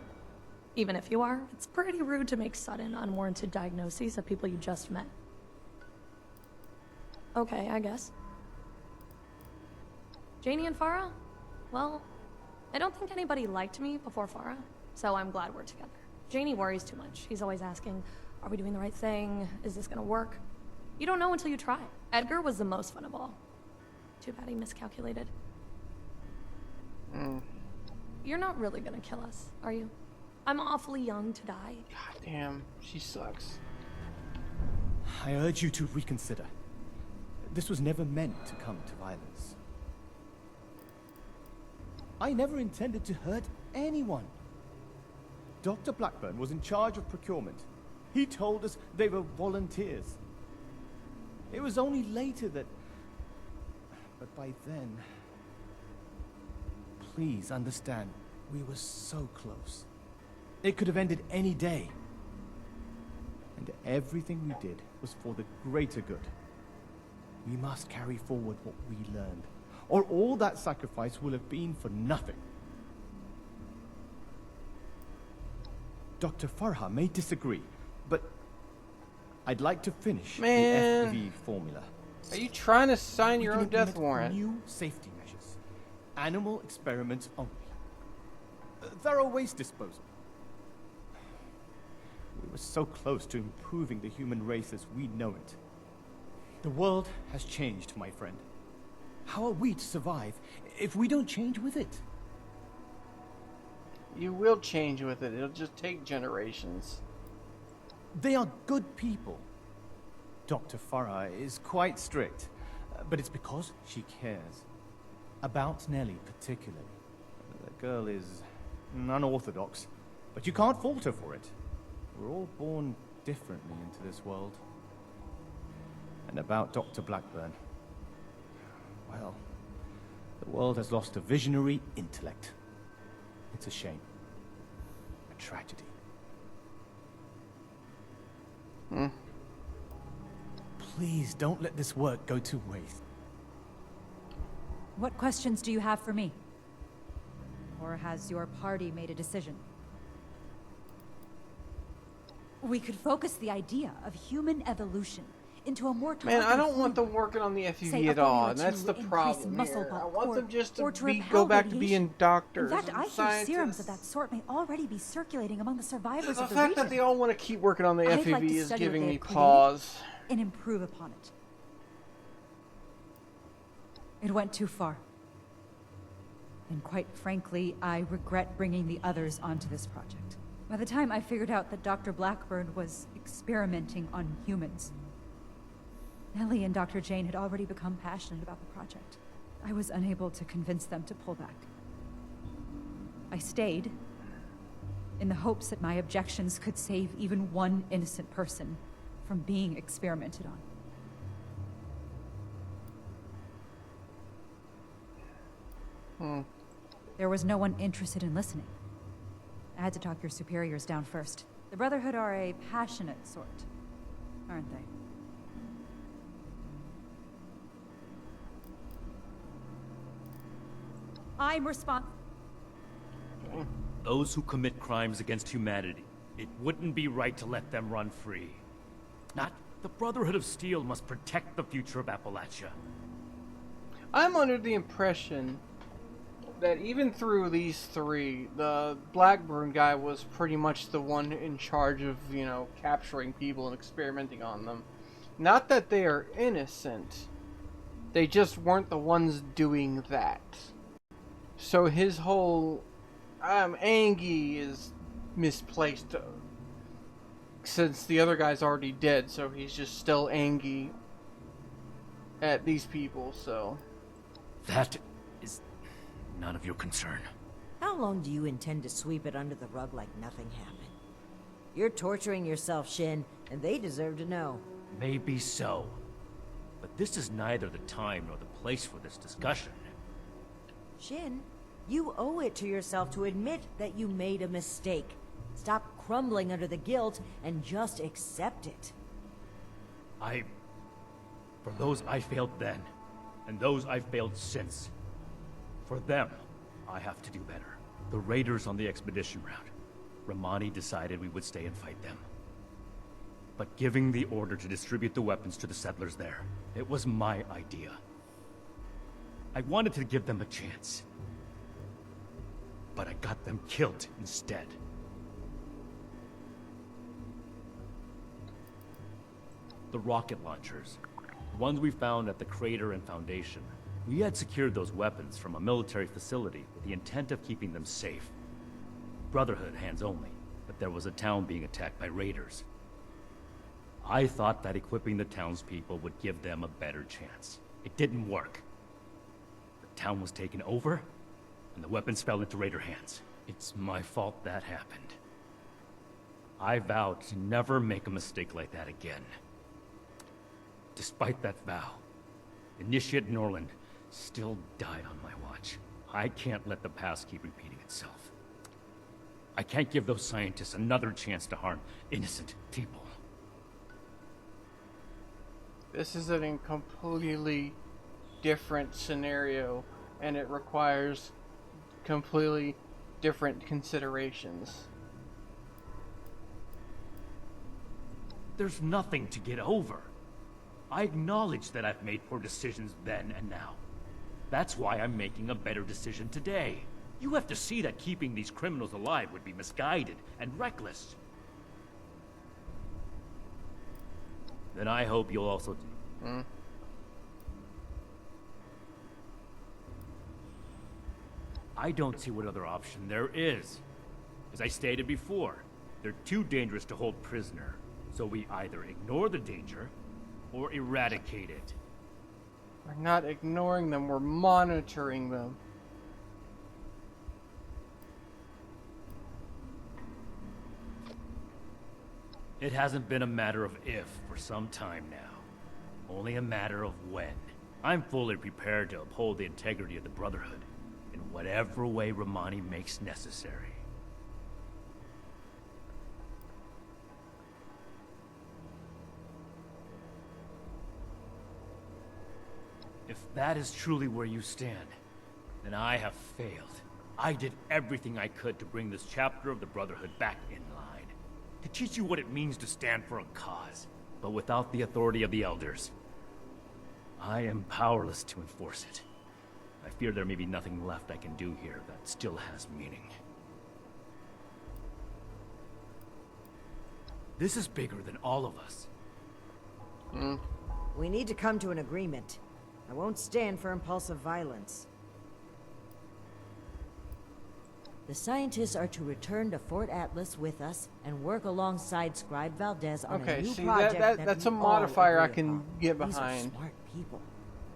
Even if you are, it's pretty rude to make sudden, unwarranted diagnoses of people you just met. Okay, I guess. Janie and Farah? Well, I don't think anybody liked me before Farah, so I'm glad we're together. Janie worries too much. He's always asking, are we doing the right thing? Is this gonna work? You don't know until you try. Edgar was the most fun of all. Too bad he miscalculated. You're not really gonna kill us, are you? I'm awfully young to die. God damn, she sucks. I urge you to reconsider. This was never meant to come to violence. I never intended to hurt anyone. Dr. Blackburn was in charge of procurement. He told us they were volunteers. It was only later that... But by then... Please understand, we were so close. It could have ended any day. And everything we did was for the greater good. We must carry forward what we learned, or all that sacrifice will have been for nothing. Dr. Farha may disagree, but I'd like to finish the FPV formula. Are you trying to sign your own death warrant? New safety measures. Animal experiments only. Thorough waste disposal. We were so close to improving the human race as we know it. The world has changed, my friend. How are we to survive if we don't change with it? You will change with it. It'll just take generations. They are good people. Dr. Farah is quite strict, but it's because she cares. About Nellie, particularly. The girl is unorthodox, but you can't fault her for it. We're all born differently into this world. And about Dr. Blackburn, well, the world has lost a visionary intellect. It's a shame. A tragedy. Please don't let this work go to waste. What questions do you have for me? Or has your party made a decision? We could focus the idea of human evolution into a more Man, I don't targeted want them formula. working on the Say, FUV a at all, formula and that's to the increase problem muscle here. I bulk, want or- them just or to to be, repel go back to radiation. being doctors. In fact, I and hear serums scientists. of that sort may already be circulating among the survivors The of the fact region. that they all want to keep working on the I'd FUV like to is study what giving they me have created pause. and improve upon it. It went too far. And quite frankly, I regret bringing the others onto this project. By the time I figured out that Dr. Blackburn was experimenting on humans, Nellie and Dr. Jane had already become passionate about the project. I was unable to convince them to pull back. I stayed in the hopes that my objections could save even one innocent person from being experimented on. There was no one interested in listening. I had to talk your superiors down first. The Brotherhood are a passionate sort, aren't they? I'm responsible. Those who commit crimes against humanity, it wouldn't be right to let them run free. Not the Brotherhood of Steel must protect the future of Appalachia. I'm under the impression that even through these three, the Blackburn guy was pretty much the one in charge of, you know, capturing people and experimenting on them. Not that they are innocent. They just weren't the ones doing that. So his whole Angie is misplaced, since the other guy's already dead, so he's just still Angie at these people, so... That is none of your concern. How long do you intend to sweep it under the rug like nothing happened? You're torturing yourself, Shin, and they deserve to know. Maybe so. But this is neither the time nor the place for this discussion. Shin, you owe it to yourself to admit that you made a mistake. Stop crumbling under the guilt and just accept it. For those I failed then, and those I've failed since, for them, I have to do better. The raiders on the expedition route, Romani decided we would stay and fight them. But giving the order to distribute the weapons to the settlers there, it was my idea. I wanted to give them a chance. But I got them killed instead. The rocket launchers, the ones we found at the crater and foundation, we had secured those weapons from a military facility with the intent of keeping them safe. Brotherhood hands only, but there was a town being attacked by raiders. I thought that equipping the townspeople would give them a better chance. It didn't work. The town was taken over, and the weapons fell into raider hands. It's my fault that happened. I vowed to never make a mistake like that again. Despite that vow, Initiate Norland still died on my watch. I can't let the past keep repeating itself. I can't give those scientists another chance to harm innocent people. This is a completely different scenario, and it requires completely different considerations. There's nothing to get over. I acknowledge that I've made poor decisions then and now. That's why I'm making a better decision today. You have to see that keeping these criminals alive would be misguided and reckless. Then I hope you'll also... I don't see what other option there is. As I stated before, they're too dangerous to hold prisoner. So we either ignore the danger, or eradicate it. We're not ignoring them, we're monitoring them. It hasn't been a matter of if for some time now. Only a matter of when. I'm fully prepared to uphold the integrity of the Brotherhood in whatever way Romani makes necessary. If that is truly where you stand, then I have failed. I did everything I could to bring this chapter of the Brotherhood back in line. To teach you what it means to stand for a cause, but without the authority of the Elders. I am powerless to enforce it. I fear there may be nothing left I can do here that still has meaning. This is bigger than all of us. We need to come to an agreement. I won't stand for impulsive violence. The scientists are to return to Fort Atlas with us and work alongside Scribe Valdez on a new project that's a we modifier all I agree can upon. get These are behind. smart people.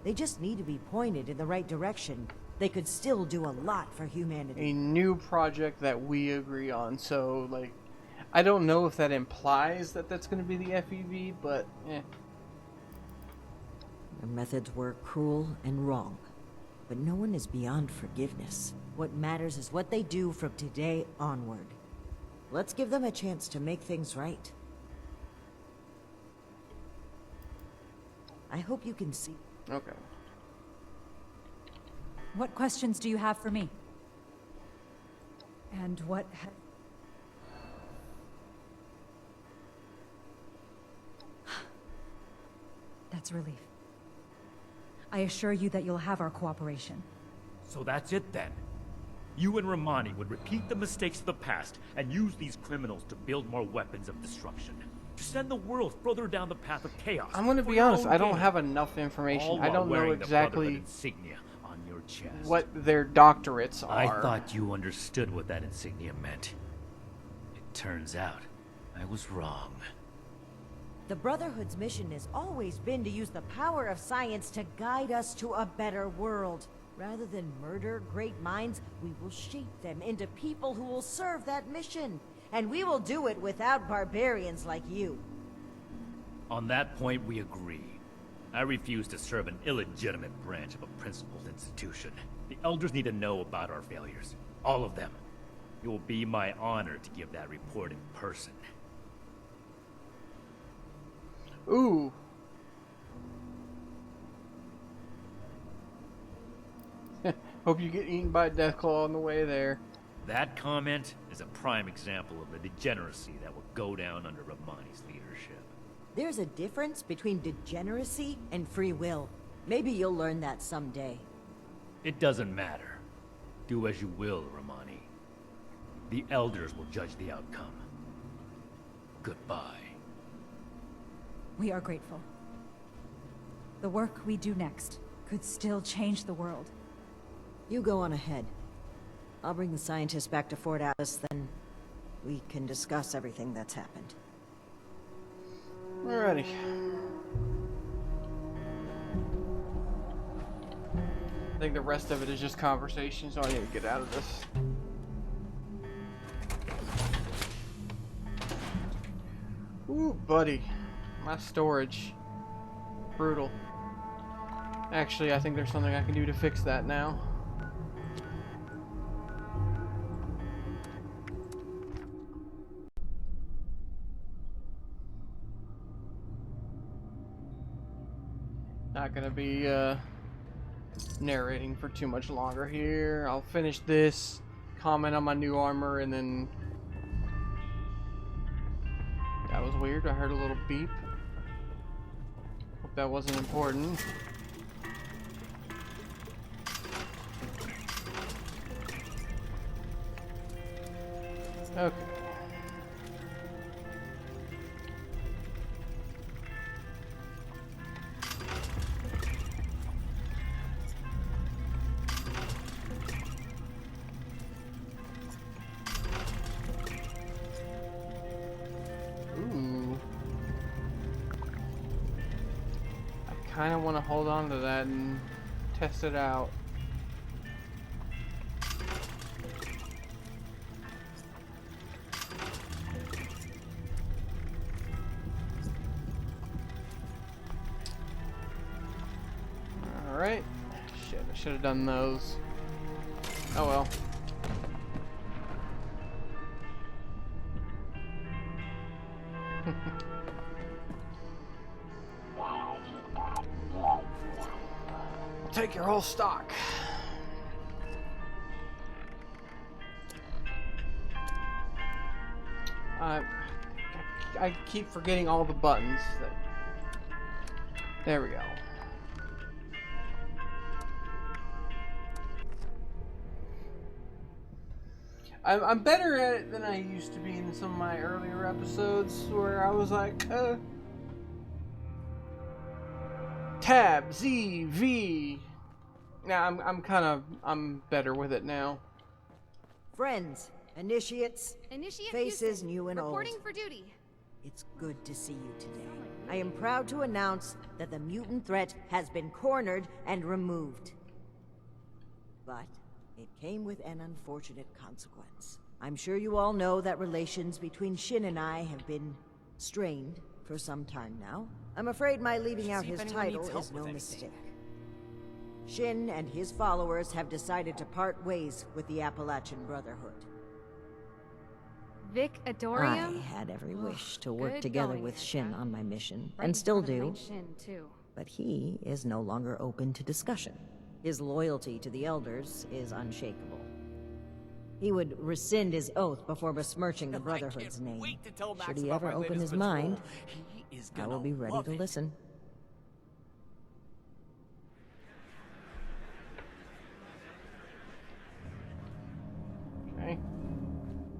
They just need to be pointed in the right direction They could still do a lot for humanity. A new project that we agree on. So, like, I don't know if that implies that that's going to be the FEV, but Their methods were cruel and wrong, but no one is beyond forgiveness. What matters is what they do from today onward. Let's give them a chance to make things right. I hope you can see. Okay. What questions do you have for me? And what That's relief. I assure you that you'll have our cooperation. So that's it then. You and Romani would repeat the mistakes of the past and use these criminals to build more weapons of destruction. To send the world further down the path of chaos. I'm going to be honest, I don't have enough information. I don't know exactly insignia on your chest. what their doctorates are. I thought you understood what that insignia meant. It turns out I was wrong. The Brotherhood's mission has always been to use the power of science to guide us to a better world. Rather than murder great minds, we will shape them into people who will serve that mission. And we will do it without barbarians like you. On that point, we agree. I refuse to serve an illegitimate branch of a principled institution. The Elders need to know about our failures. All of them. It will be my honor to give that report in person. Ooh. Hope you get eaten by a deathclaw on the way there. That comment is a prime example of the degeneracy that will go down under Romani's leadership. There's a difference between degeneracy and free will. Maybe you'll learn that someday. It doesn't matter. Do as you will, Romani. The Elders will judge the outcome. Goodbye. We are grateful. The work we do next could still change the world. You go on ahead. I'll bring the scientists back to Fort Alice, then we can discuss everything that's happened. Alrighty. I think the rest of it is just conversation, so I need to get out of this. Ooh, buddy. My storage. Brutal. Actually, I think there's something I can do to fix that now. Not gonna be narrating for too much longer here. I'll finish this, comment on my new armor, and then... That was weird. I heard a little beep. Hope that wasn't important. Okay. Ooh. I kind of want to hold on to that and test it out. Alright. Shit, I should have done those. Oh well. Take your whole stock. I keep forgetting all the buttons. There we go. I'm better at it than I used to be in some of my earlier episodes, where I was like, Tab, Z, V. Now I'm better with it now. Friends, initiates, faces Houston, new and reporting old. for duty. It's good to see you today. I am proud to announce that the mutant threat has been cornered and removed. But it came with an unfortunate consequence. I'm sure you all know that relations between Shin and I have been strained for some time now. I'm afraid my leaving out his title is no mistake. Shin and his followers have decided to part ways with the Appalachian Brotherhood. Vic Adorium? I had every wish to work good together going, with Shin Erica. on my mission, Right and in still front of do, Knight Shin, too. but he is no longer open to discussion. His loyalty to the Elders is unshakable. He would rescind his oath before besmirching the Brotherhood's name. Should he ever open his mind, I will be ready to listen. Okay.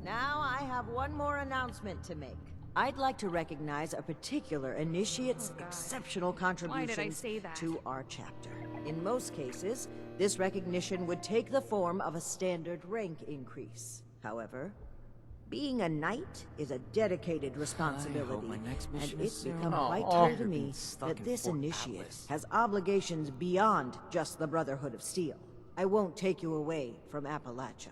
Now I have one more announcement to make. I'd like to recognize a particular initiate's exceptional contributions say that? to our chapter. In most cases, this recognition would take the form of a standard rank increase. However, being a knight is a dedicated responsibility, and it's become quite clear to me that this initiate has obligations beyond just the Brotherhood of Steel. I won't take you away from Appalachia.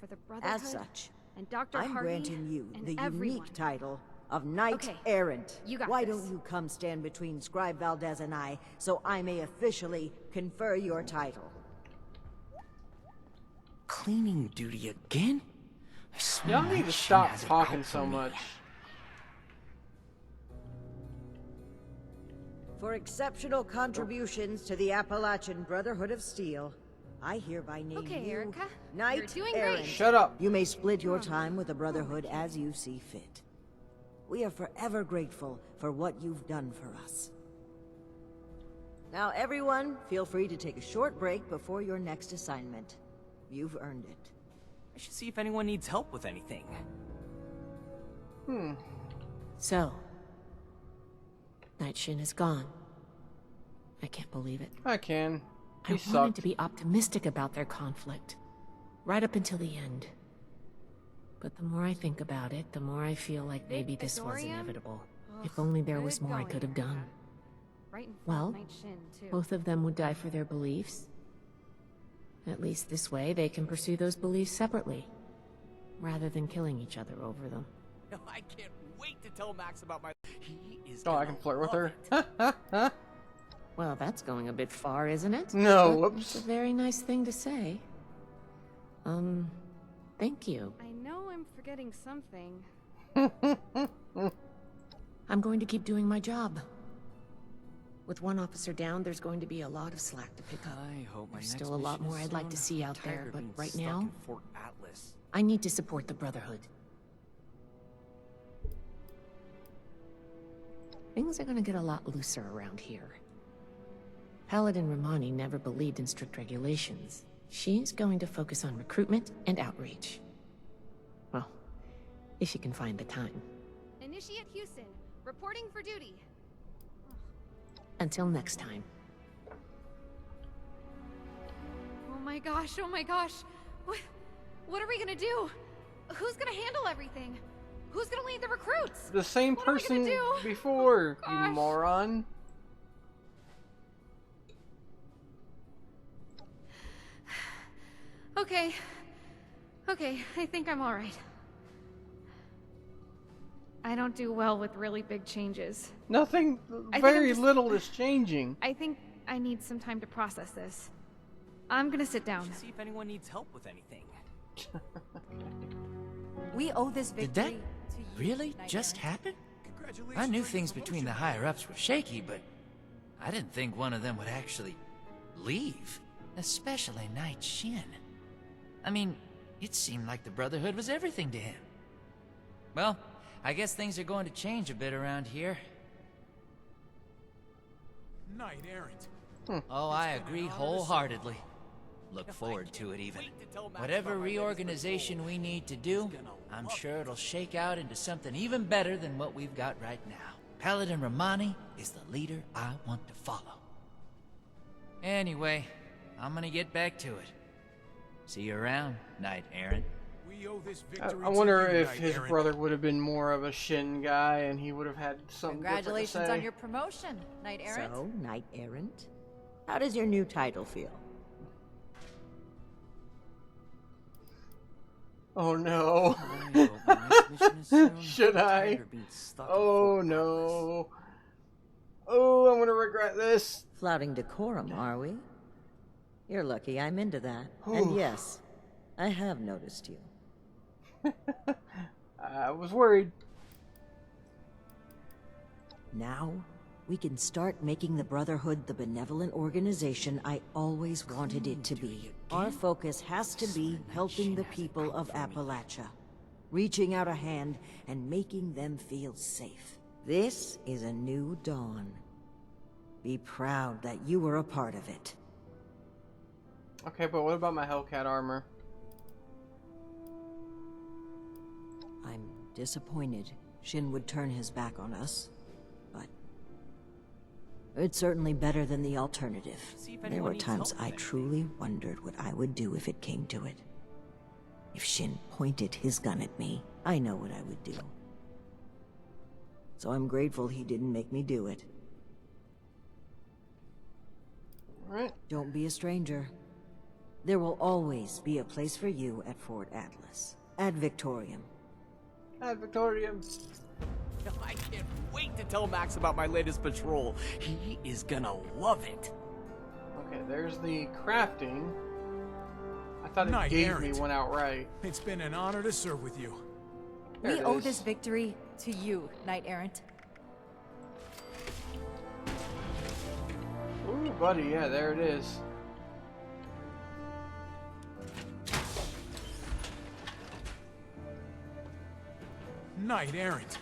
For the Brotherhood As such, and Dr. I'm Hardy granting you and the everyone. unique title of Knight-Errant. you got Why this. don't you come stand between Scribe Valdez and I, so I may officially confer your title? Cleaning duty again? Y'all need to stop talking so much. For exceptional contributions to the Appalachian Brotherhood of Steel, I hereby name Okay, you Erica. You're Knight doing Errant. great. Shut up. You may split your time with the Brotherhood as you see fit. We are forever grateful for what you've done for us. Now, everyone, feel free to take a short break before your next assignment. You've earned it. I should see if anyone needs help with anything. So, Knight Shin is gone. I can't believe it. I can. He I sucked. wanted to be optimistic about their conflict, right up until the end. But the more I think about it, the more I feel like maybe this was Victorium? inevitable. If only there was good more I going, could have done. Right in front Well, of Knight Shin, too. both of them would die for their beliefs. At least this way, they can pursue those beliefs separately, rather than killing each other over them. I can't wait to tell Max about my... He is Oh, I can flirt with her. Well, that's going a bit far, isn't it? No, But whoops. It's a very nice thing to say. Thank you. I know I'm forgetting something. I'm going to keep doing my job. With one officer down, there's going to be a lot of slack to pick up. I hope my There's next still a lot mission more is I'd like soon. to see out I'm there, tired of but being right stuck now, in Fort Atlas. I need to support the Brotherhood. Things are gonna get a lot looser around here. Paladin Romani never believed in strict regulations. She's going to focus on recruitment and outreach. Well, if she can find the time. Initiate Houston, reporting for duty. Until next time. Oh my gosh, oh my gosh. What are we gonna do? Who's gonna handle everything? Who's gonna lead the recruits? The same What are we person gonna do? before, you Gosh. moron. Okay. Okay, I think I'm alright. I don't do well with really big changes. Nothing, I think very I'm just- little is changing. I think I need some time to process this. I'm gonna sit I down. should see if anyone needs help with anything. We owe this Did victory that to you, really Knight just Errant. happen? I knew things between the higher-ups were shaky, but I didn't think one of them would actually leave. Especially Knight Shin. I mean, it seemed like the Brotherhood was everything to him. Well, I guess things are going to change a bit around here. Knight-Errant. Oh, I agree wholeheartedly. Look forward to it, even. Whatever reorganization we need to do, I'm sure it'll shake out into something even better than what we've got right now. Paladin Romani is the leader I want to follow. Anyway, I'm gonna get back to it. See you around, Knight-Errant. We owe this I victory wonder to you, if his Knight-Errant. brother would have been more of a Shin guy and he would have had something Congratulations different to say. on your promotion, Knight-Errant. So, Knight-Errant, how does your new title feel? Oh no. I hope my next mission is soon. Should I'm I? tired of being stuck in Oh Fort no. Oh, I'm gonna regret this. Flouting decorum, are we? You're lucky I'm into that. And Whew. yes, I have noticed you. I was worried. Now, we can start making the Brotherhood the benevolent organization I always wanted it to be. Our focus has to be helping the people of Appalachia, reaching out a hand and making them feel safe. This is a new dawn. Be proud that you were a part of it. Okay, but what about my Hellcat armor? I'm disappointed Shin would turn his back on us, but it's certainly better than the alternative. There were times I truly wondered what I would do if it came to it. If Shin pointed his gun at me, I know what I would do. So I'm grateful he didn't make me do it. Alright. Don't be a stranger. There will always be a place for you at Fort Atlas. Ad Victorium. Ad Victorium. I can't wait to tell Max about my latest patrol. He is gonna love it. Okay, there's the crafting. I thought it gave me Knight-Errant. one outright. It's been an honor to serve with you. There We it owe is. this victory to you, Knight-Errant. Ooh, buddy, yeah, there it is. Knight-Errant.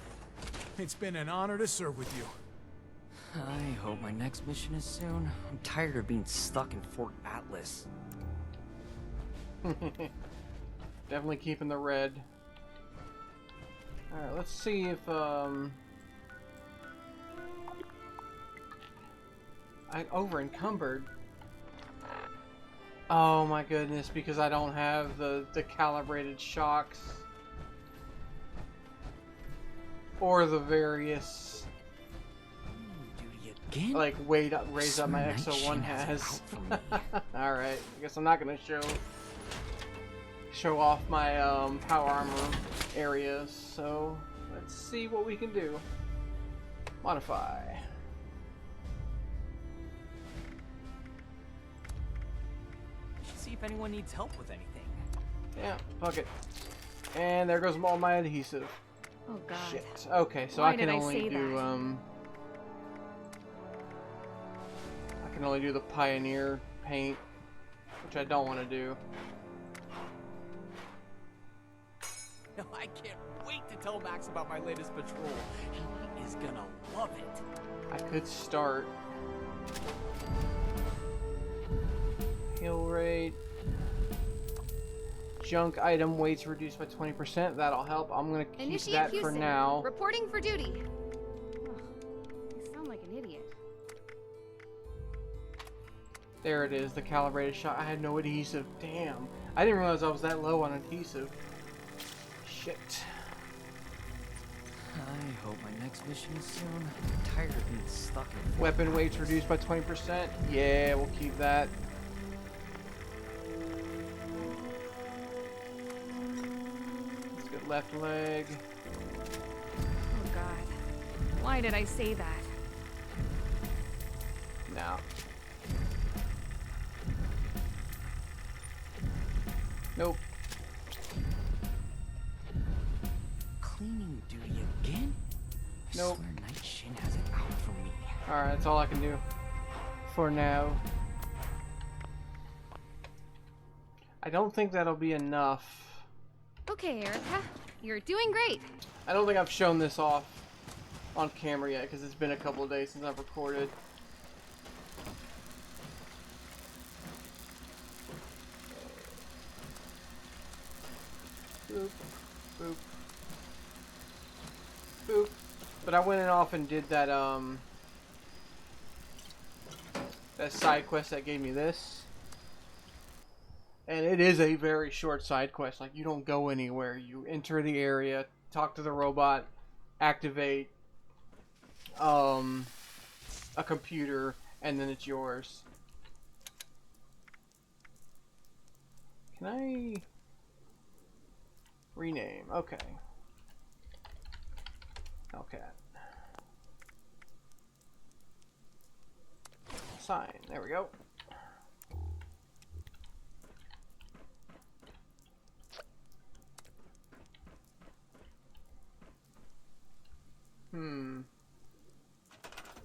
It's been an honor to serve with you. I hope my next mission is soon. I'm tired of being stuck in Fort Atlas. Definitely keeping the red. Alright, let's see if, I over encumbered. Oh my goodness, because I don't have the calibrated shocks. Or the various, like, raise up my XO1 has. Alright, I guess I'm not gonna show off my power armor areas, so let's see what we can do. Modify. See if anyone needs help with anything. Yeah, fuck it. And there goes all my adhesive. Oh god. Shit. Okay, so Why I can did I only say do that? I can only do the Pioneer paint, which I don't want to do. I can't wait to tell Max about my latest patrol. He is gonna love it. I could start heal rate. Junk item weights reduced by 20%. That'll help. I'm gonna keep Initiate that Houston. for now. Reporting for duty. Ugh, I sound like an idiot. There it is, the calibrated shot. I had no adhesive. Damn. I didn't realize I was that low on adhesive. Shit. I hope my next mission is soon. I'm tired of being stuck in Weapon weights reduced by 20%. Yeah, we'll keep that. Let's get left leg. Oh god. Why did I say that? Now. Nope. cleaning duty again? I Nope. swear Night Shin has it out for me. Alright, that's all I can do. For now. I don't think that'll be enough. Okay, Erica. You're doing great. I don't think I've shown this off on camera yet because it's been a couple of days since I've recorded. Boop, boop, boop. But I went off and did that that side quest that gave me this. And it is a very short side quest. Like, you don't go anywhere. You enter the area, talk to the robot, activate a computer, and then it's yours. Can I... Rename. Okay. Okay. Sign. There we go.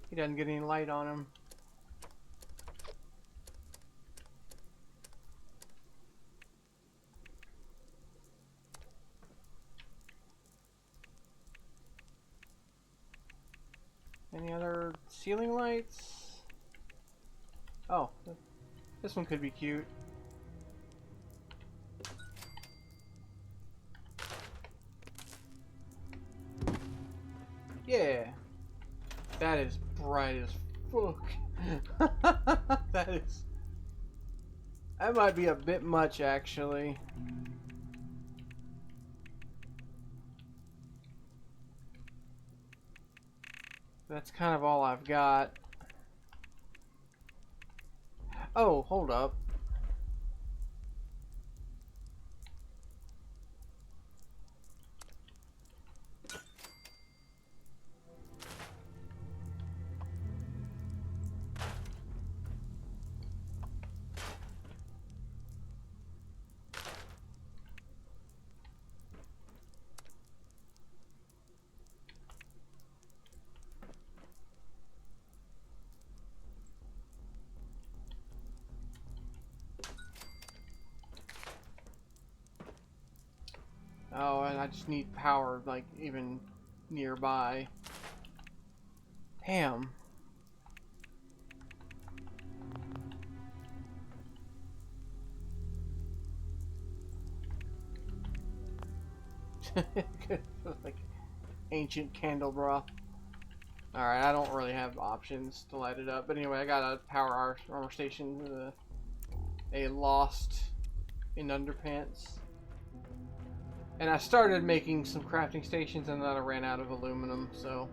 He doesn't get any light on him. Any other ceiling lights? Oh, this one could be cute. Yeah. That is bright as fuck. That might be a bit much, actually. That's kind of all I've got. Oh, hold up. Oh, and I just need power, like, even nearby. Damn. Like ancient candelabra. Alright, I don't really have options to light it up. But anyway, I got a power armor station. A lost in underpants. And I started making some crafting stations and then I ran out of aluminum, so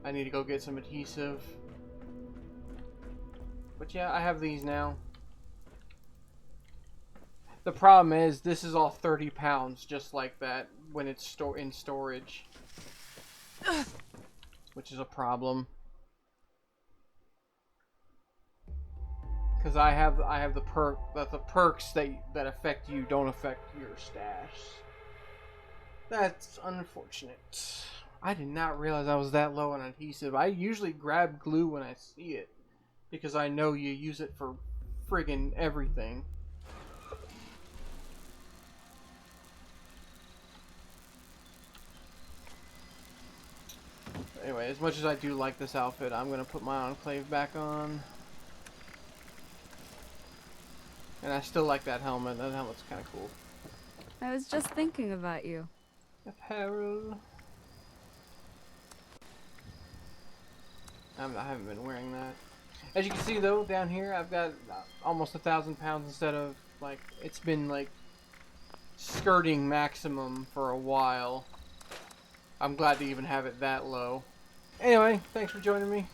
I need to go get some adhesive. But yeah, I have these now. The problem is, this is all 30 pounds, just like that, when it's in storage. Which is a problem. Because I have the perks that affect you don't affect your stash. That's unfortunate. I did not realize I was that low on adhesive. I usually grab glue when I see it, because I know you use it for friggin' everything. Anyway, as much as I do like this outfit, I'm gonna put my Enclave back on. And I still like that helmet. That helmet's kind of cool. I was just thinking about you. Apparel. I haven't been wearing that. As you can see, though, down here, I've got almost 1,000 pounds instead of, like, it's been, like, skirting maximum for a while. I'm glad to even have it that low. Anyway, thanks for joining me.